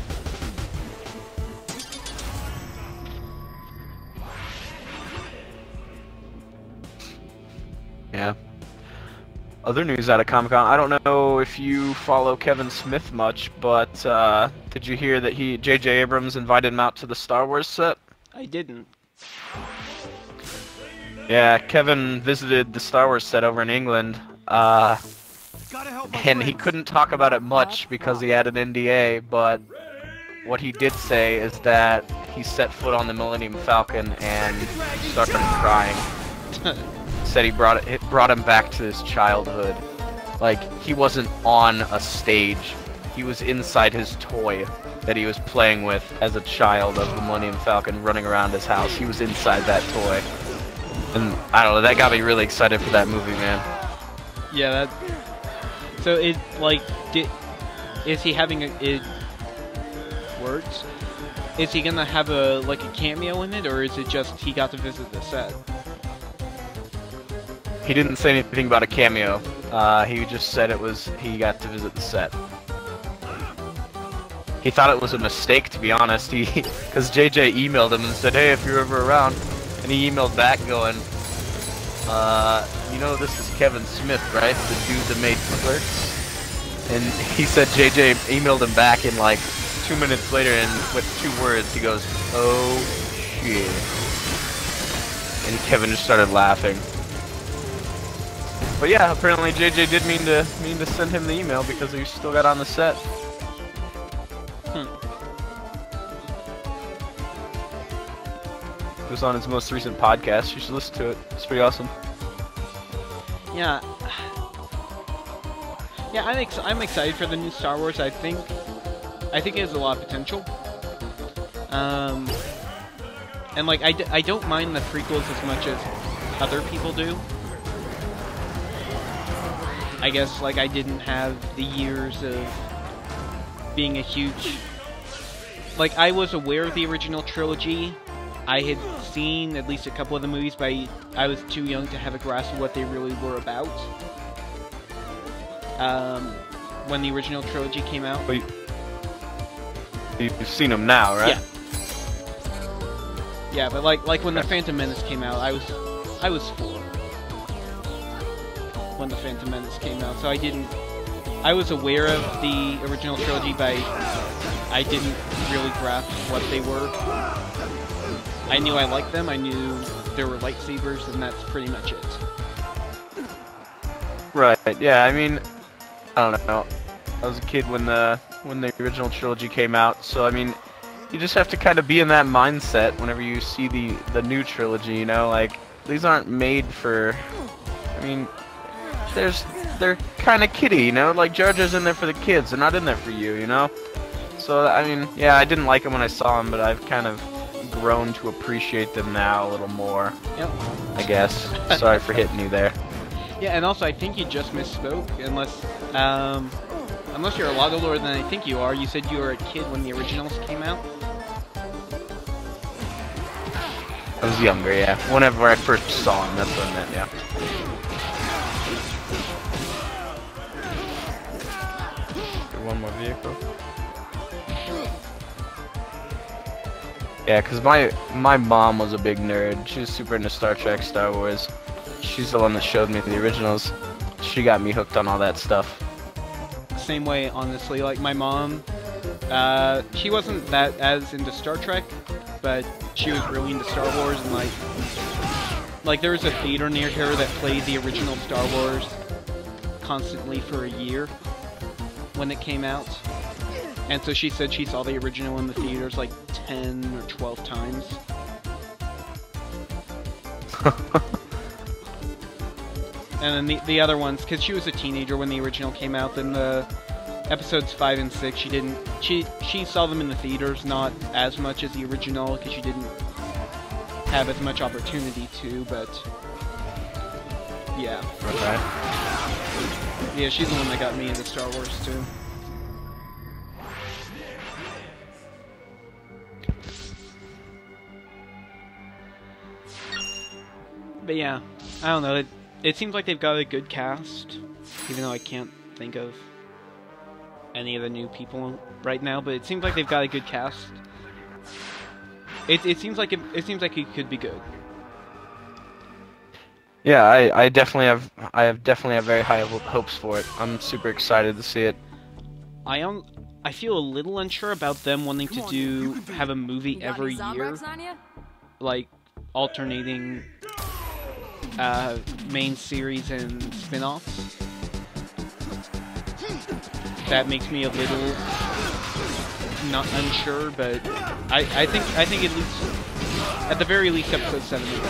Yeah. Other news out of Comic-Con. I don't know if you follow Kevin Smith much, but did you hear that J.J. Abrams invited him out to the Star Wars set? I didn't. Yeah, Kevin visited the Star Wars set over in England, Gotta help my and he friends. couldn't talk about it much because he had an NDA, but what he did say is that he set foot on the Millennium Falcon and started crying. Said it brought him back to his childhood. Like, he wasn't on a stage. He was inside his toy that he was playing with as a child of the Millennium Falcon running around his house. He was inside that toy. And, I don't know, that got me really excited for that movie, man. Yeah, that... So, it, like, is he having words? Is he gonna have a cameo in it, or is it just he got to visit the set? He didn't say anything about a cameo. He just said he got to visit the set. He thought it was a mistake, to be honest. Because JJ emailed him and said, "Hey, if you're ever around," and he emailed back going, "You know this is Kevin Smith, right? The dude that made Clerks?" And he said JJ emailed him back in like 2 minutes later, and with 2 words, he goes, "Oh shit," and Kevin just started laughing. But yeah, apparently JJ did mean to send him the email because he still got on the set. It was on his most recent podcast. You should listen to it. It's pretty awesome. Yeah. Yeah, I'm excited for the new Star Wars. I think it has a lot of potential. And like I don't mind the prequels as much as other people do. I guess like I didn't have the years of being a huge... Like, I was aware of the original trilogy. I had seen at least a couple of the movies, but I was too young to have a grasp of what they really were about. When the original trilogy came out. But you've seen them now, right? Yeah. Yeah, but like when the Phantom Menace came out, I was 4 when the Phantom Menace came out, so I was aware of the original trilogy, but I didn't really grasp what they were. I knew I liked them, I knew there were lightsabers, and that's pretty much it. Right, yeah, I mean, I don't know. I was a kid when the original trilogy came out, so I mean, you just have to kind of be in that mindset whenever you see the new trilogy, you know, like, these aren't made for, I mean, they're kind of kiddie, you know, like Jar Jar's in there for the kids, they're not in there for you, you know? So, I mean, yeah, I didn't like them when I saw them, but I've kind of grown to appreciate them now a little more, Yep. I guess. Sorry for hitting you there. Yeah, and also I think you just misspoke, unless you're a lot older than I think you are. You said you were a kid when the originals came out? I was younger, yeah. Whenever I first saw him, that's what I meant, yeah. One more vehicle. Yeah, because my mom was a big nerd. She was super into Star Trek, Star Wars. She's the one that showed me the originals. She got me hooked on all that stuff. Same way, honestly. Like, my mom, she wasn't that as into Star Trek, but she was really into Star Wars, and like there was a theater near her that played the original Star Wars constantly for a year when it came out. And so she said she saw the original in the theaters like 10 or 12 times. And then the other ones, because she was a teenager when the original came out, then the episodes 5 and 6, she saw them in the theaters, not as much as the original, because she didn't have as much opportunity to, but yeah. Okay. Yeah, she's the one that got me into Star Wars too. But yeah, I don't know, it seems like they've got a good cast, even though I can't think of any of the new people right now, but it seems like they've got a good cast. It seems like it could be good. Yeah, I definitely have very high hopes for it. I'm super excited to see it. I feel a little unsure about them wanting to have a movie You got every any year, Zombrex on ya? like alternating main series and spin-offs. That makes me a little not unsure, but I think at the very least episode 7 is out.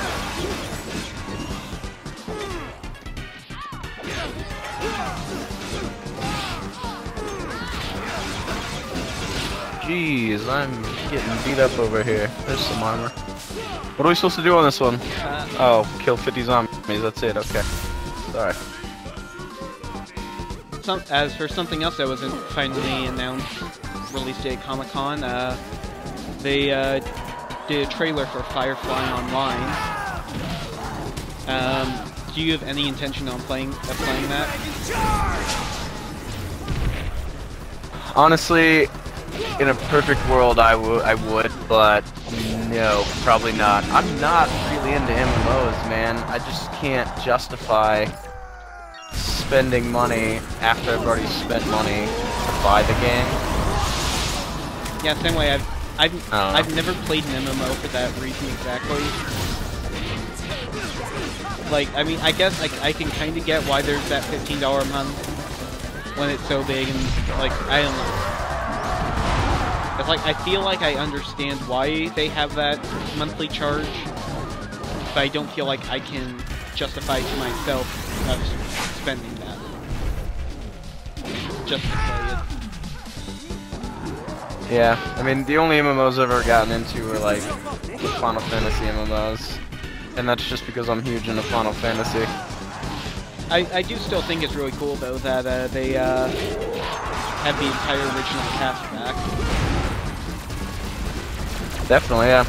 Jeez, I'm getting beat up over here. There's some armor. What are we supposed to do on this one? Oh, kill 50 zombies. That's it. Okay. Sorry. As for something else that wasn't finally announced, released at Comic-Con, they did a trailer for Firefly Online. Do you have any intention on playing that? Honestly, in a perfect world, I would, but no, probably not. I'm not really into MMOs, man. I just can't justify spending money after I've already spent money to buy the game. Yeah, same way. I've never played an MMO for that reason exactly. Like, I mean, I guess I can kind of get why there's that $15 a month when it's so big, and like, I don't know. It's like, I feel like I understand why they have that monthly charge, but I don't feel like I can justify to myself of spending that just to play it. Yeah, I mean, the only MMOs I've ever gotten into were like Final Fantasy MMOs, and that's just because I'm huge into Final Fantasy. I do still think it's really cool though that they have the entire original cast back. Definitely, yeah.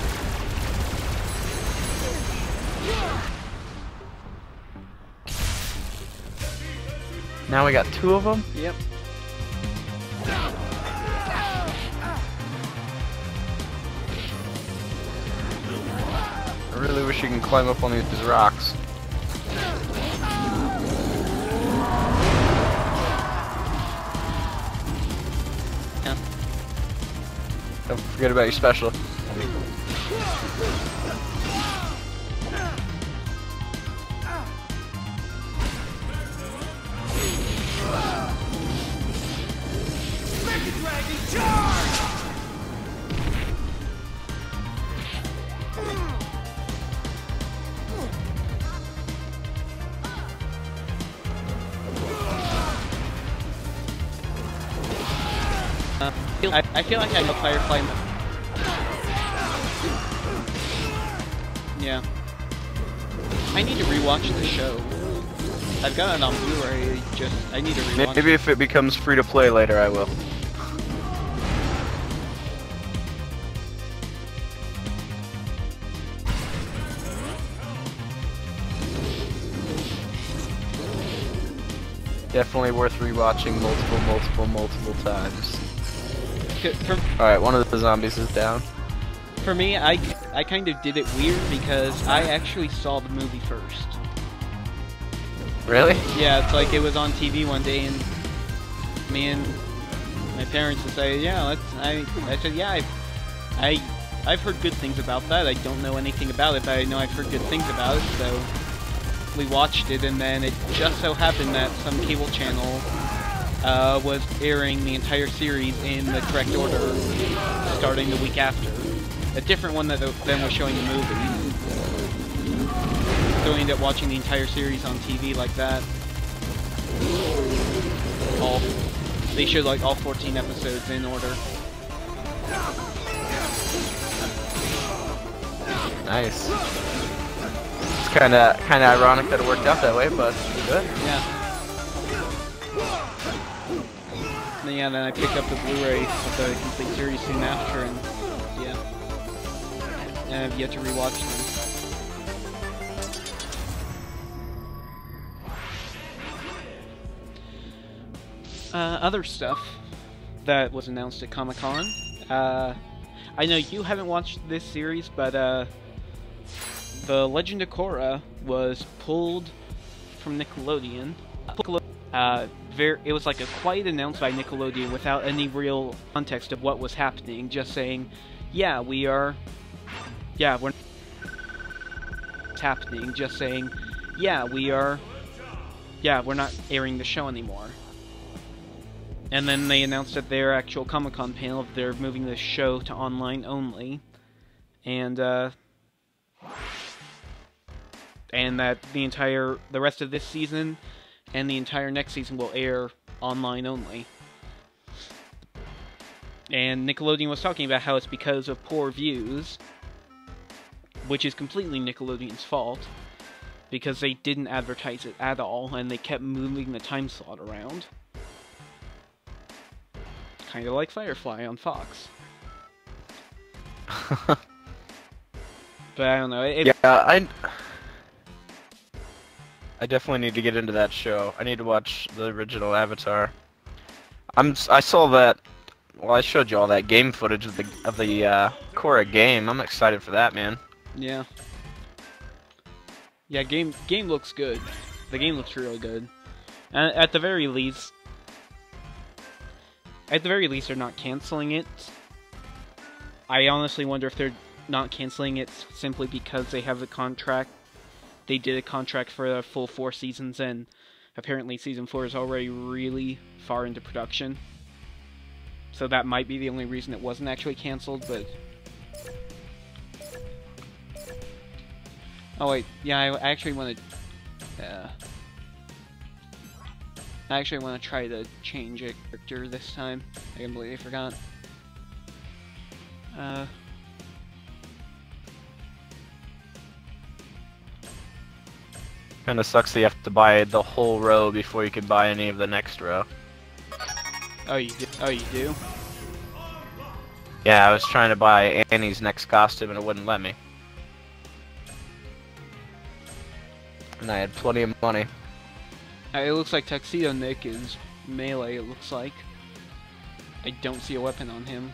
Now we got 2 of them? Yep. I really wish you can climb up on these rocks. Yeah. Don't forget about your special. I feel like I know Firefly. Yeah. I need to rewatch the show. I've got it on Blu-ray, I need to rewatch Maybe if it becomes free to play later, I will. Definitely worth rewatching multiple times. Alright, one of the zombies is down. For me, I kind of did it weird because I actually saw the movie first. Really? Yeah, it's like it was on TV one day, and me and my parents decided, yeah, I said, yeah, I've heard good things about that. I don't know anything about it, but I know I've heard good things about it, so we watched it, and then it just so happened that some cable channel was airing the entire series in the correct order, starting the week after. A different one than was showing the movie. So we ended up watching the entire series on TV like that. They showed like all 14 episodes in order. Nice. It's kind of ironic that it worked out that way, but good. Yeah. Yeah, then I picked up the Blu-ray of the complete series soon after, and yeah. And I've yet to rewatch them. Other stuff that was announced at Comic-Con. I know you haven't watched this series, but The Legend of Korra was pulled from Nickelodeon. It was like a quiet announcement by Nickelodeon without any real context of what was happening, just saying, yeah, we're it's happening, just saying, we're not airing the show anymore. And then they announced at their actual Comic-Con panel that they're moving the show to online only, and that the rest of this season and the entire next season will air online only. And Nickelodeon was talking about how it's because of poor views, which is completely Nickelodeon's fault, because they didn't advertise it at all, and they kept moving the time slot around. Kind of like Firefly on Fox. But I don't know. I definitely need to get into that show. I need to watch the original Avatar. I saw that. Well, I showed you all that game footage of the Korra game. I'm excited for that, man. Yeah. Yeah, game looks good. The game looks really good. And at the very least, they're not canceling it. I honestly wonder if they're not canceling it simply because they have a contract. They did a contract for a full 4 seasons, and apparently Season 4 is already really far into production. So that might be the only reason it wasn't actually canceled, but... Oh wait, yeah, I actually want to... I actually want to try to change a character this time. I completely forgot. Kinda sucks that you have to buy the whole row before you can buy any of the next row. Oh, you do? Oh, you do? Yeah, I was trying to buy Annie's next costume and it wouldn't let me. And I had plenty of money. It looks like Tuxedo Nick is melee, it looks like. I don't see a weapon on him.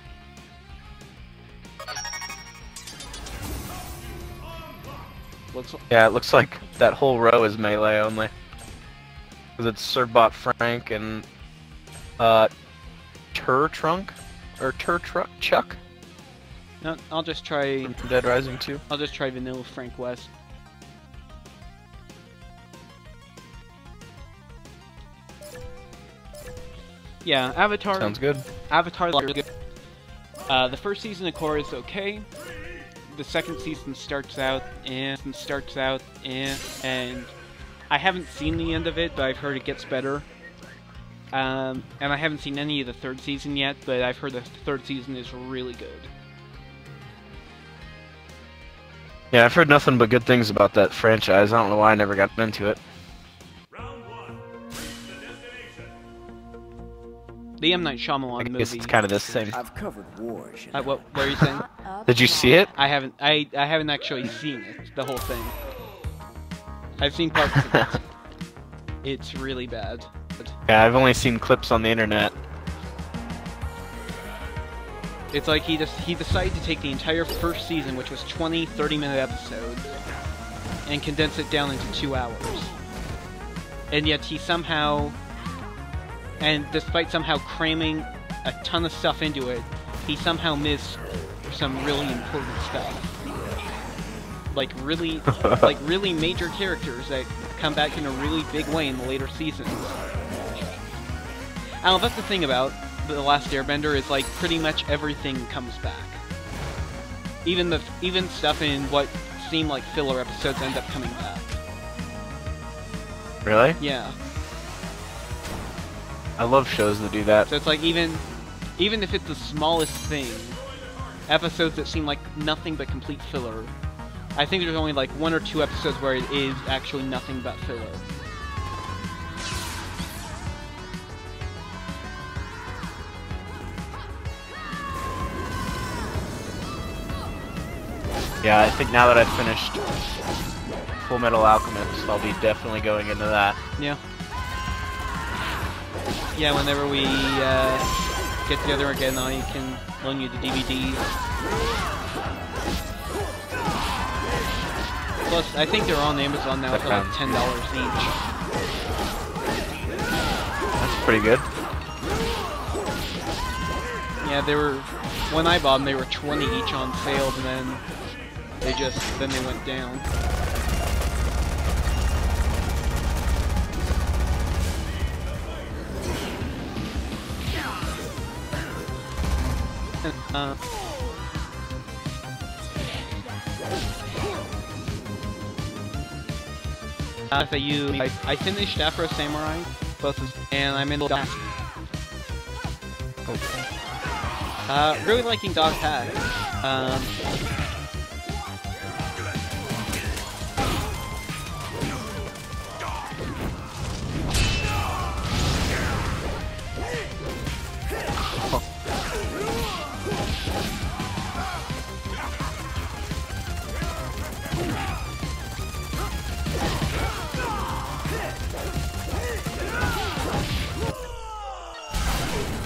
Yeah, it looks like that whole row is melee only. Because it's Sirbot Frank and Tur-Trunk? Or Tur-Chuck? No, I'll just try... From Dead Rising 2? I'll just try vanilla Frank West. Yeah, Avatar... Sounds good. Avatar is good. The first season of Korra is okay. The second season starts out and I haven't seen the end of it, but I've heard it gets better. And I haven't seen any of the third season yet, but I've heard the third season is really good. Yeah, I've heard nothing but good things about that franchise. I don't know why I never got into it. The M. Night Shyamalan movie. I guess it's kind of the same. I've covered wars. What are you saying? Did you see it? I haven't. I haven't actually seen it. The whole thing. I've seen parts of it. It's really bad. But Yeah, I've only seen clips on the internet. it's like he decided to take the entire first season, which was 20 30-minute episodes, and condense it down into 2 hours. And yet he somehow, and despite somehow cramming a ton of stuff into it, he somehow missed some really important stuff. Like really major characters that come back in a really big way in the later seasons. I don't know, that's the thing about The Last Airbender, is like pretty much everything comes back. Even stuff in what seem like filler episodes end up coming back. Really? Yeah. I love shows that do that. So it's like even if it's the smallest thing, episodes that seem like nothing but complete filler, I think there's only like 1 or 2 episodes where it is actually nothing but filler. Yeah, I think now that I've finished Full Metal Alchemist, I'll be definitely going into that. Yeah. Yeah, whenever we get together again, I can loan you the DVDs. Plus, I think they're on Amazon now for like $10 each. That's pretty good. Yeah, they were, when I bought them, they were 20 each on sale, and then they went down. I finished Afro Samurai, and I'm in Dog. Really liking Dog Tag.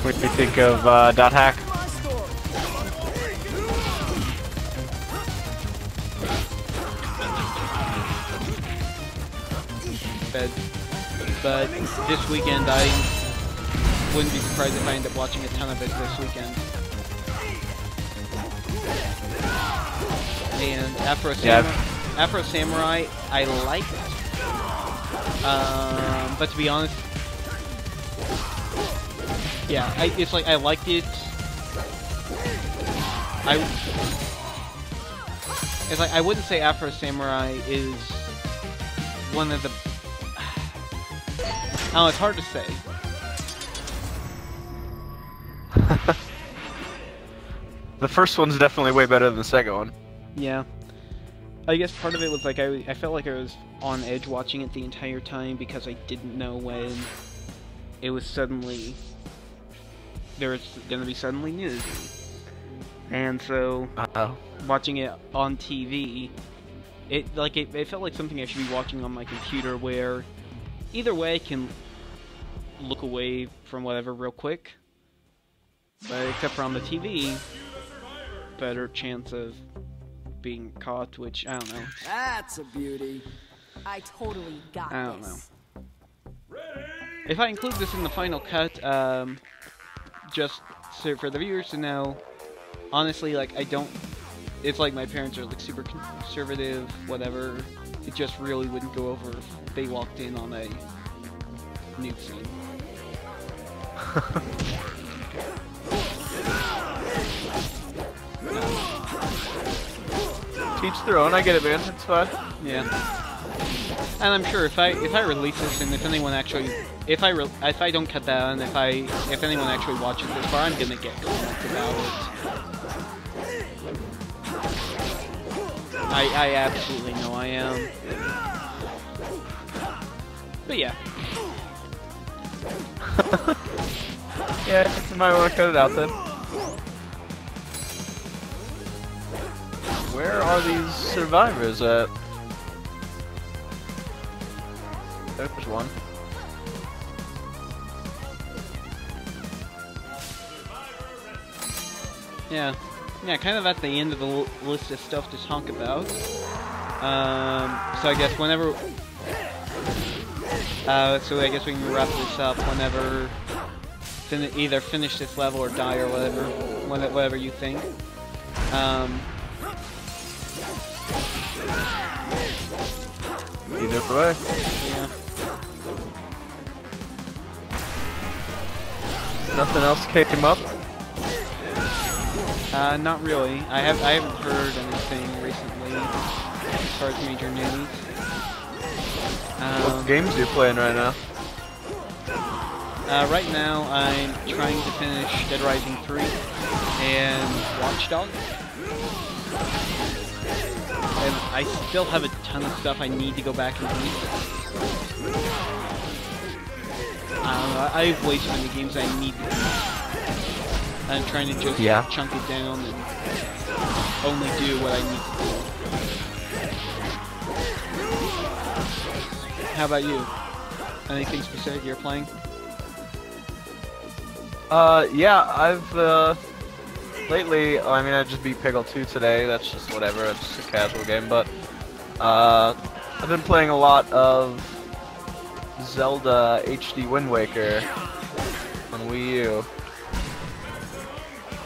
What do you think of Dot Hack? But this weekend I wouldn't be surprised if I end up watching a ton of it this weekend. And Afro Samurai I liked, but to be honest, yeah, it's like I liked it. It's like I wouldn't say Afro Samurai is one of the. Oh, it's hard to say. The first one's definitely way better than the second one. Yeah. I guess part of it was like I felt like I was on edge watching it the entire time because I didn't know when it was suddenly there was gonna be suddenly nudity. And so watching it on TV, it felt like something I should be watching on my computer where either way I can look away from whatever real quick. But except for on the TV, better chance of being caught, which I don't know. That's a beauty. I totally got this. I don't know. If I include this in the final cut, just so for the viewers to know, honestly, like, I don't... It's like my parents are, like, super conservative, whatever. It just really wouldn't go over if they walked in on a nude scene. Teach their own, I get it, man. It's fine. Yeah. And I'm sure if I release this and if anyone actually if I don't cut that and if anyone actually watches this far, I'm gonna get comments about it. I absolutely know I am. But yeah. Yeah, you might want to cut it out then. Where are these survivors at? There's one. Yeah, kind of at the end of the list of stuff to talk about. So I guess whenever... so I guess we can wrap this up whenever... either finish this level or die or whatever you think. Either way. Yeah. Nothing else came up? Not really. I haven't heard anything recently as far as major news. What games are you playing right now? Right now I'm trying to finish Dead Rising 3 and Watch Dogs. And I still have a ton of stuff I need to go back and read. I don't know, I have way too many games I need to beat. I'm trying to just chunk it down and only do what I need to do. How about you? Anything specific you're playing? Yeah, I've, lately, I mean, I just beat Peggle 2 today, that's just whatever, it's just a casual game, but, I've been playing a lot of Zelda HD Wind Waker on Wii U.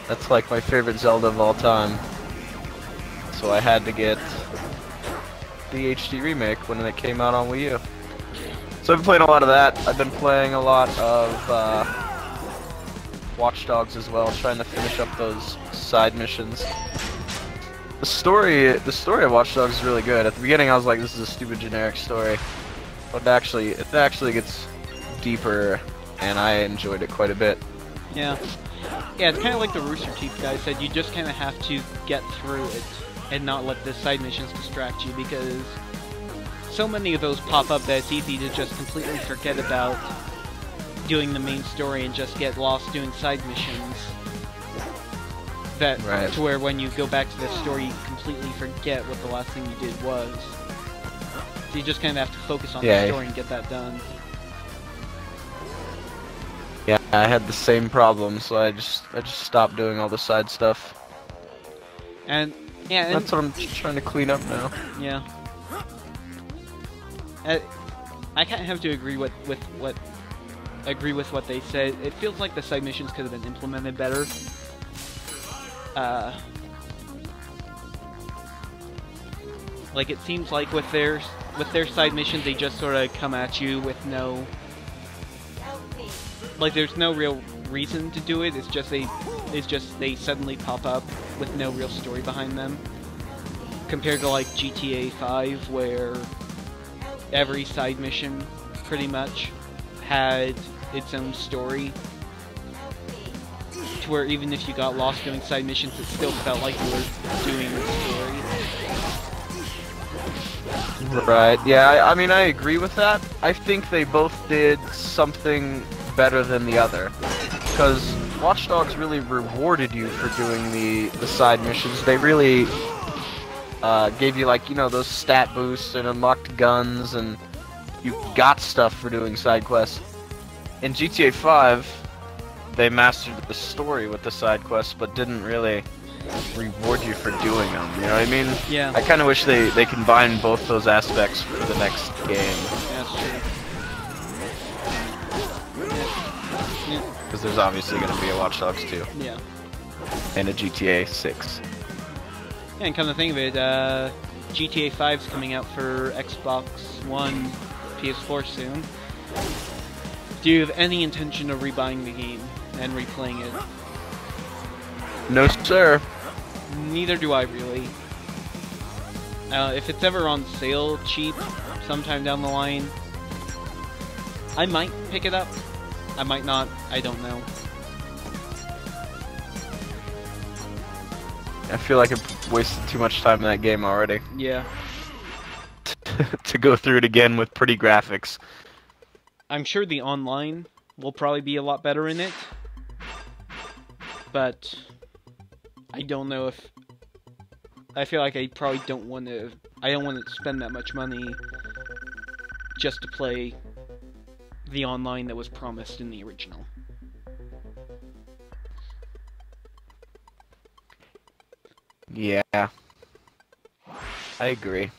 That's like my favorite Zelda of all time. So I had to get the HD remake when it came out on Wii U. So I've been playing a lot of that. I've been playing a lot of Watch Dogs as well, trying to finish up those side missions. The story of Watch Dogs is really good. At the beginning, I was like, "This is a stupid generic story," but it actually gets deeper, and I enjoyed it quite a bit. Yeah, yeah. It's kind of like the Rooster Teeth guy said. You just kind of have to get through it and not let the side missions distract you, because so many of those pop up that it's easy to just completely forget about doing the main story and just get lost doing side missions. That to where when you go back to the story, you completely forget what the last thing you did was. So you just kind of have to focus on the story and get that done. Yeah, I had the same problem, so I just stopped doing all the side stuff. And yeah, that's what I'm trying to clean up now. Yeah. I kind of have to agree with what they said. It feels like the side missions could have been implemented better. Like it seems like with their side missions, they just sort of come at you with no, like there's no real reason to do it. It's just they suddenly pop up with no real story behind them. Compared to like GTA 5, where every side mission pretty much had its own story, to where even if you got lost doing side missions, it still felt like you were doing the story. Right, yeah, I mean, I agree with that. I think they both did something better than the other. Because Watch Dogs really rewarded you for doing the side missions. They really gave you, like, you know, those stat boosts and unlocked guns, and you got stuff for doing side quests. In GTA 5, they mastered the story with the side quests, but didn't really reward you for doing them, you know what I mean? Yeah. I kind of wish they combined both those aspects for the next game. Yeah, that's true. Because there's obviously going to be a Watch Dogs 2. Yeah. And a GTA 6. Yeah, and come to think of it, GTA 5's coming out for Xbox One, PS4 soon. Do you have any intention of rebuying the game and replaying it? No, sir. Neither do I, really. If it's ever on sale cheap sometime down the line, I might pick it up. I might not. I don't know. I feel like I've wasted too much time in that game already. Yeah. To go through it again with pretty graphics. I'm sure the online will probably be a lot better in it, but I don't know if... I feel like I probably don't want to... I don't want to spend that much money just to play the online that was promised in the original. Yeah. I agree.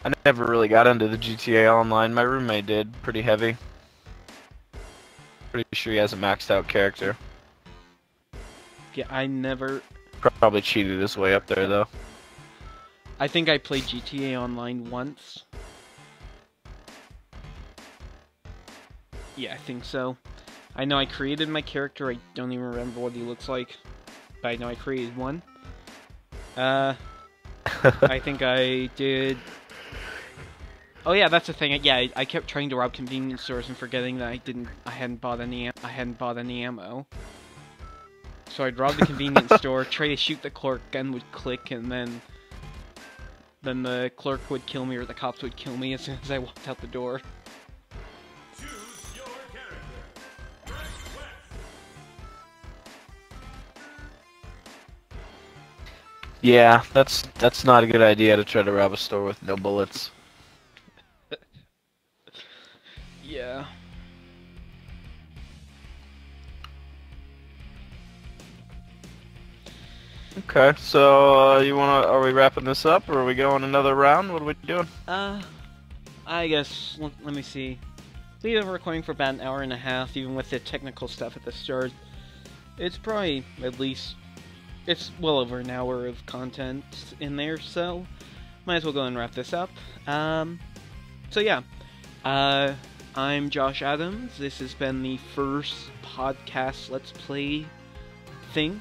I never really got into the GTA Online. My roommate did, pretty heavy. Pretty sure he has a maxed out character. Yeah, I never... Probably cheated his way up there, though. I think I played GTA Online once. Yeah, I think so. I know I created my character, I don't even remember what he looks like. But I know I created one. I think I did... Oh yeah, that's the thing. Yeah, I kept trying to rob convenience stores and forgetting that I hadn't bought any ammo. So I'd rob the convenience store, try to shoot the clerk, gun would click, and then the clerk would kill me or the cops would kill me as soon as I walked out the door. Choose your character. Yeah, that's not a good idea to try to rob a store with no bullets. Yeah. Okay, so are we wrapping this up, or are we going another round? What are we doing? I guess, let me see. We have recording for about an hour and a half, even with the technical stuff at the start. It's probably at least, it's well over an hour of content in there, so might as well go and wrap this up. So yeah, I'm Josh Adams. This has been the first podcast Let's Play thing.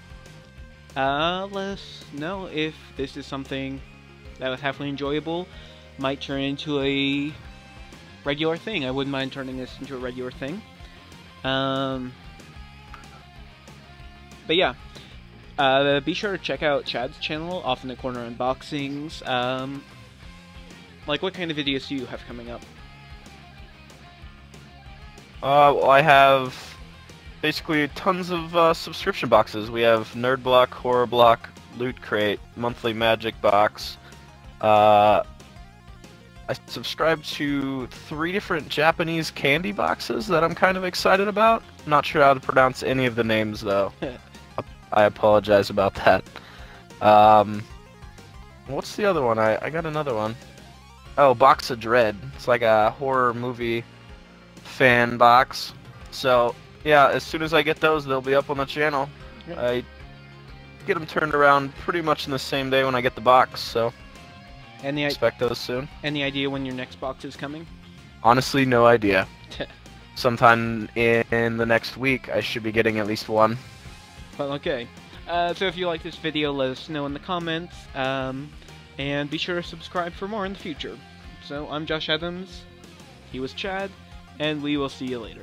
Let us know if this is something that was halfway enjoyable. Might turn into a regular thing. I wouldn't mind turning this into a regular thing. But yeah, be sure to check out Chad's channel, Off in the Corner Unboxings. Like, what kind of videos do you have coming up? Well, I have basically tons of subscription boxes. We have Nerd Block, Horror Block, Loot Crate, Monthly Magic Box. I subscribe to 3 different Japanese candy boxes that I'm kind of excited about. Not sure how to pronounce any of the names, though. I apologize about that. What's the other one? I got another one. Oh, Box of Dread. It's like a horror movie fan box. So, yeah, as soon as I get those, they'll be up on the channel. Yeah. I get them turned around pretty much in the same day when I get the box, so expect those soon. Any idea when your next box is coming? Honestly, no idea. Sometime in the next week, I should be getting at least one. Well, okay. So if you like this video, let us know in the comments. And be sure to subscribe for more in the future. So, I'm Josh Adams, he was Chad, and we will see you later.